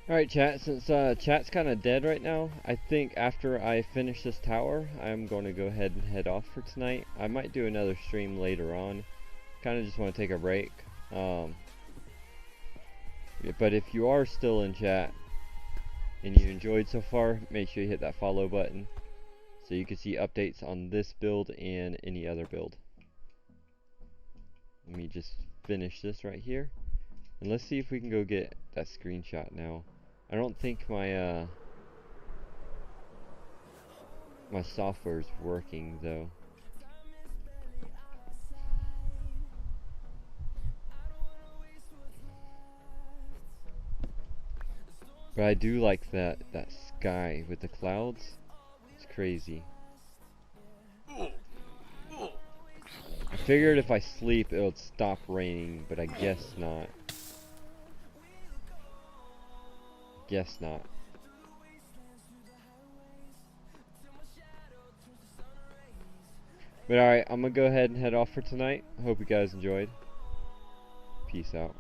Alright chat, since chat's kind of dead right now, I think after I finish this tower, I'm going to go ahead and head off for tonight. I might do another stream later on. Kind of just want to take a break. Yeah, but if you are still in chat, and you enjoyed so far, make sure you hit that follow button, so you can see updates on this build and any other build. Let me just finish this right here. And let's see if we can go get that screenshot now. I don't think my my software's working though. But I do like that sky with the clouds. It's crazy. I figured if I sleep it would stop raining, but I guess not. Guess not. But alright, I'm gonna go ahead and head off for tonight. I hope you guys enjoyed. Peace out.